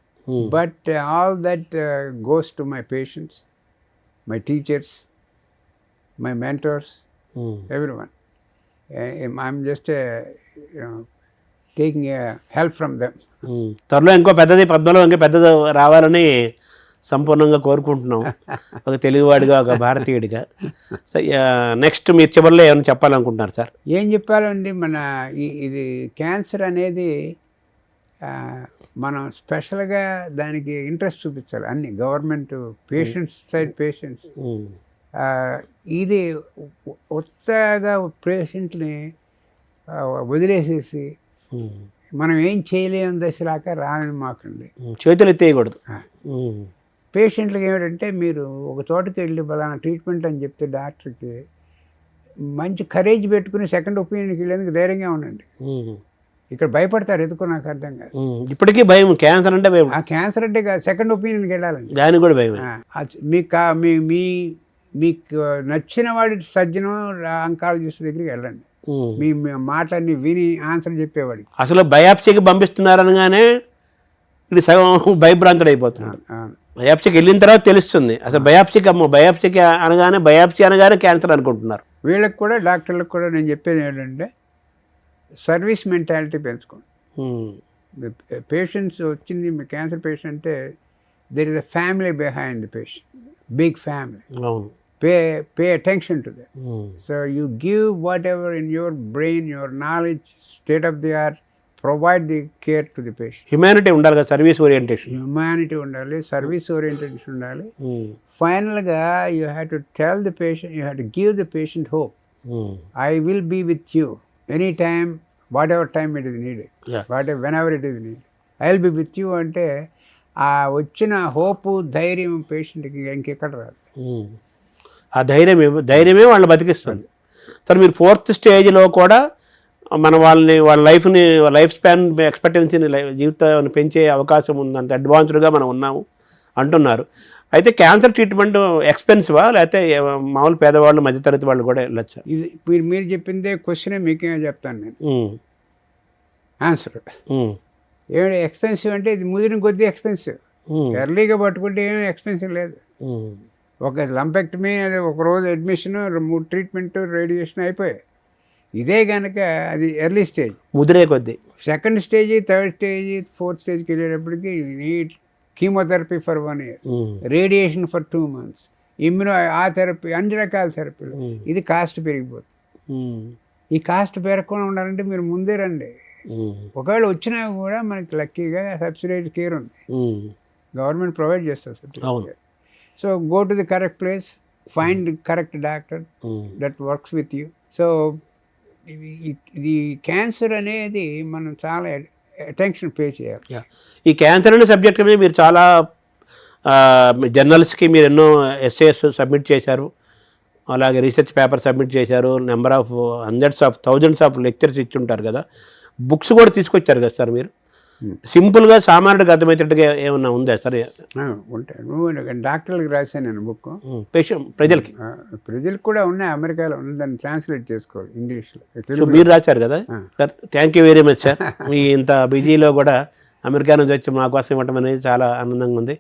but all that goes to my patients, my teachers, my mentors, everyone. I'm just taking a help from them. త్వరలో ఇంకో పెద్దది పద్మలో ఇంకా పెద్దది రావాలని సంపూర్ణంగా కోరుకుంటున్నాం ఒక తెలుగువాడిగా, ఒక భారతీయుడిగా. సో నెక్స్ట్ మీరు చివరిలో ఏమైనా చెప్పాలనుకుంటున్నారు సార్? ఏం చెప్పాలండి, మన ఇది క్యాన్సర్ అనేది మనం స్పెషల్గా దానికి ఇంట్రెస్ట్ చూపించాలి. అన్ని గవర్నమెంట్, పేషెంట్స్ సైడ్ పేషెంట్స్. ఇది ఉత్తగా పేషెంట్ని వదిలేసేసి మనం ఏం చేయలేని దశలాగా రాని మాకండి, చేతులు ఎత్తేయకూడదు. పేషెంట్లకి ఏమిటంటే, మీరు ఒక చోటకి వెళ్ళి బలానా ట్రీట్మెంట్ అని చెప్తే డాక్టర్కి మంచి కరేజ్ పెట్టుకుని సెకండ్ ఒపీనియన్కి వెళ్ళేందుకు ధైర్యంగా ఉండండి. ఇక్కడ భయపడతారు, ఎందుకో నాకు అర్థం కాదు. ఇప్పటికీ భయం, క్యాన్సర్ అంటే భయం. ఆ క్యాన్సర్ అంటే సెకండ్ ఒపీనియన్కి వెళ్ళాలండి, దానికి కూడా భయం. మీకు నచ్చిన వాడి సర్జనం ఆంకాలజిస్ట్ దగ్గరికి వెళ్ళండి, మీ మాటని విని ఆన్సర్ చెప్పేవాడికి. అసలు బయాప్సీకి పంపిస్తున్నారనగానే ఇది సగం భయభ్రాంతుడు అయిపోతున్నాడు. బయాప్సీకి వెళ్ళిన తర్వాత తెలుస్తుంది అసలు బయాప్సీకి అనగానే క్యాన్సర్ అనుకుంటున్నారు. వీళ్ళకి కూడా, డాక్టర్లకు కూడా నేను చెప్పేది ఏంటంటే, సర్వీస్ మెంటాలిటీ పెంచుకోండి. పేషెంట్స్ వచ్చింది, మీ క్యాన్సర్ పేషెంట్ అంటే there is a family behind the patient, big family. Pay attention to that. So you give whatever in your brain, your knowledge, state of the art, provide the care to the patient. Humanity ఉండాలి కదా, service orientation. Humanity ఉండాలి, service orientation ఉండాలి. ఫైనల్గా you have to tell the patient, you have to give the patient hope. I will be with you any time, whatever time it is needed, whenever it is needed, I will be with you అంటే ఆ వచ్చిన hope, ధైర్యం పేషెంట్కి ఇంకెక్కడ రాదు. ఆ ధైర్యమే వాళ్ళని బతికిస్తుంది. సరే, మీరు 4th స్టేజ్లో కూడా వాళ్ళ లైఫ్ స్పాన్ ఎక్స్పెక్టెన్సీని, జీవితాన్ని పెంచే అవకాశం ఉందంటే అడ్వాన్స్డ్గా మనం ఉన్నాము అంటున్నారు. అయితే క్యాన్సర్ ట్రీట్మెంట్ ఎక్స్పెన్సివా, లేకపోతే మామూలు పేదవాళ్ళు, మధ్యతరగతి వాళ్ళు కూడా వెళ్ళొచ్చా? ఇది మీరు చెప్పిందే క్వశ్చనే మీకేమో చెప్తాను నేను ఆన్సర్. ఏమిటి ఎక్స్పెన్సివ్ అంటే, ఇది ముదిరిన కొద్దీ ఎక్స్పెన్సివ్. ఎర్లీగా పట్టుకుంటే ఏమీ ఎక్స్పెన్సివ్ లేదు. ఒక లంపెక్టమీ, అది ఒక రోజు అడ్మిషన్, 3 ట్రీట్మెంట్, రేడియేషన్ అయిపోయాయి. ఇదే కనుక అది ఎర్లీ స్టేజ్, ముదిరే కొద్దీ. Second stage, third stage, 4th స్టేజ్కి వెళ్ళేటప్పటికి neat chemotherapy for 1 year, radiation for 2 months, ఆ థెరపీ, అన్ని రకాల థెరపీలు. ఇది కాస్ట్ పెరిగిపోతుంది. ఈ కాస్ట్ పెరగకుండా ఉండాలంటే మీరు ముందే రండి. ఒకవేళ వచ్చినా కూడా మనకి లక్కీగా సబ్సిడైజ్డ్ కేర్ ఉంది, గవర్నమెంట్ ప్రొవైడ్ చేస్తారు subsidised. So go to the correct place, find the correct doctor that works with you. So the cancer అనేది మనం చాలా అటెన్షన్ పే చేయాలి. ఈ క్యాన్సర్ అనే సబ్జెక్ట్ మీద మీరు చాలా జర్నల్స్కి మీరు ఎన్నో ఎస్ఏస్ సబ్మిట్ చేశారు, అలాగే రీసెర్చ్ పేపర్ సబ్మిట్ చేశారు, number of thousands of lectures ఇచ్చుంటారు కదా, బుక్స్ కూడా తీసుకొచ్చారు కదా సార్ మీరు. సింపుల్గా సామాన్యుడికి అర్థమయ్యేటట్టుగా ఏమన్నా ఉందా సరే? ఉంటాయి. నువ్వు డాక్టర్లకు రాశాను నేను బుక్, ప్రజలకు కూడా ఉన్నాయి, అమెరికాలో ఉంది, దాన్ని ట్రాన్స్లేట్ చేసుకోవాలి ఇంగ్లీష్లో. మీరు రాశారు కదా sir, thank you very much sir. మీ ఇంత బిజీలో కూడా అమెరికా నుంచి వచ్చి మా కోసం ఇవ్వటం అనేది చాలా ఆనందంగా ఉంది.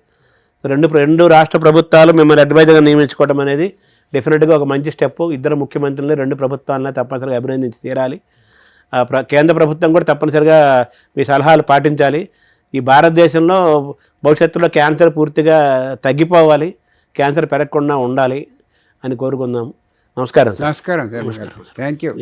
రెండు రాష్ట్ర ప్రభుత్వాలు మిమ్మల్ని అడ్వైజర్గా నియమించుకోవడం అనేది డెఫినెట్గా ఒక మంచి స్టెప్. ఇద్దరు ముఖ్యమంత్రులని 2 ప్రభుత్వాలను తప్పనిసరిగా అభినందించి తీరాలి. కేంద్ర ప్రభుత్వం కూడా తప్పనిసరిగా మీ సలహాలు పాటించాలి. ఈ భారతదేశంలో భవిష్యత్తులో క్యాన్సర్ పూర్తిగా తగ్గిపోవాలి, క్యాన్సర్ పెరగకుండా ఉండాలి అని కోరుకుందాం. నమస్కారం సార్. నమస్కారం సార్. Thank you.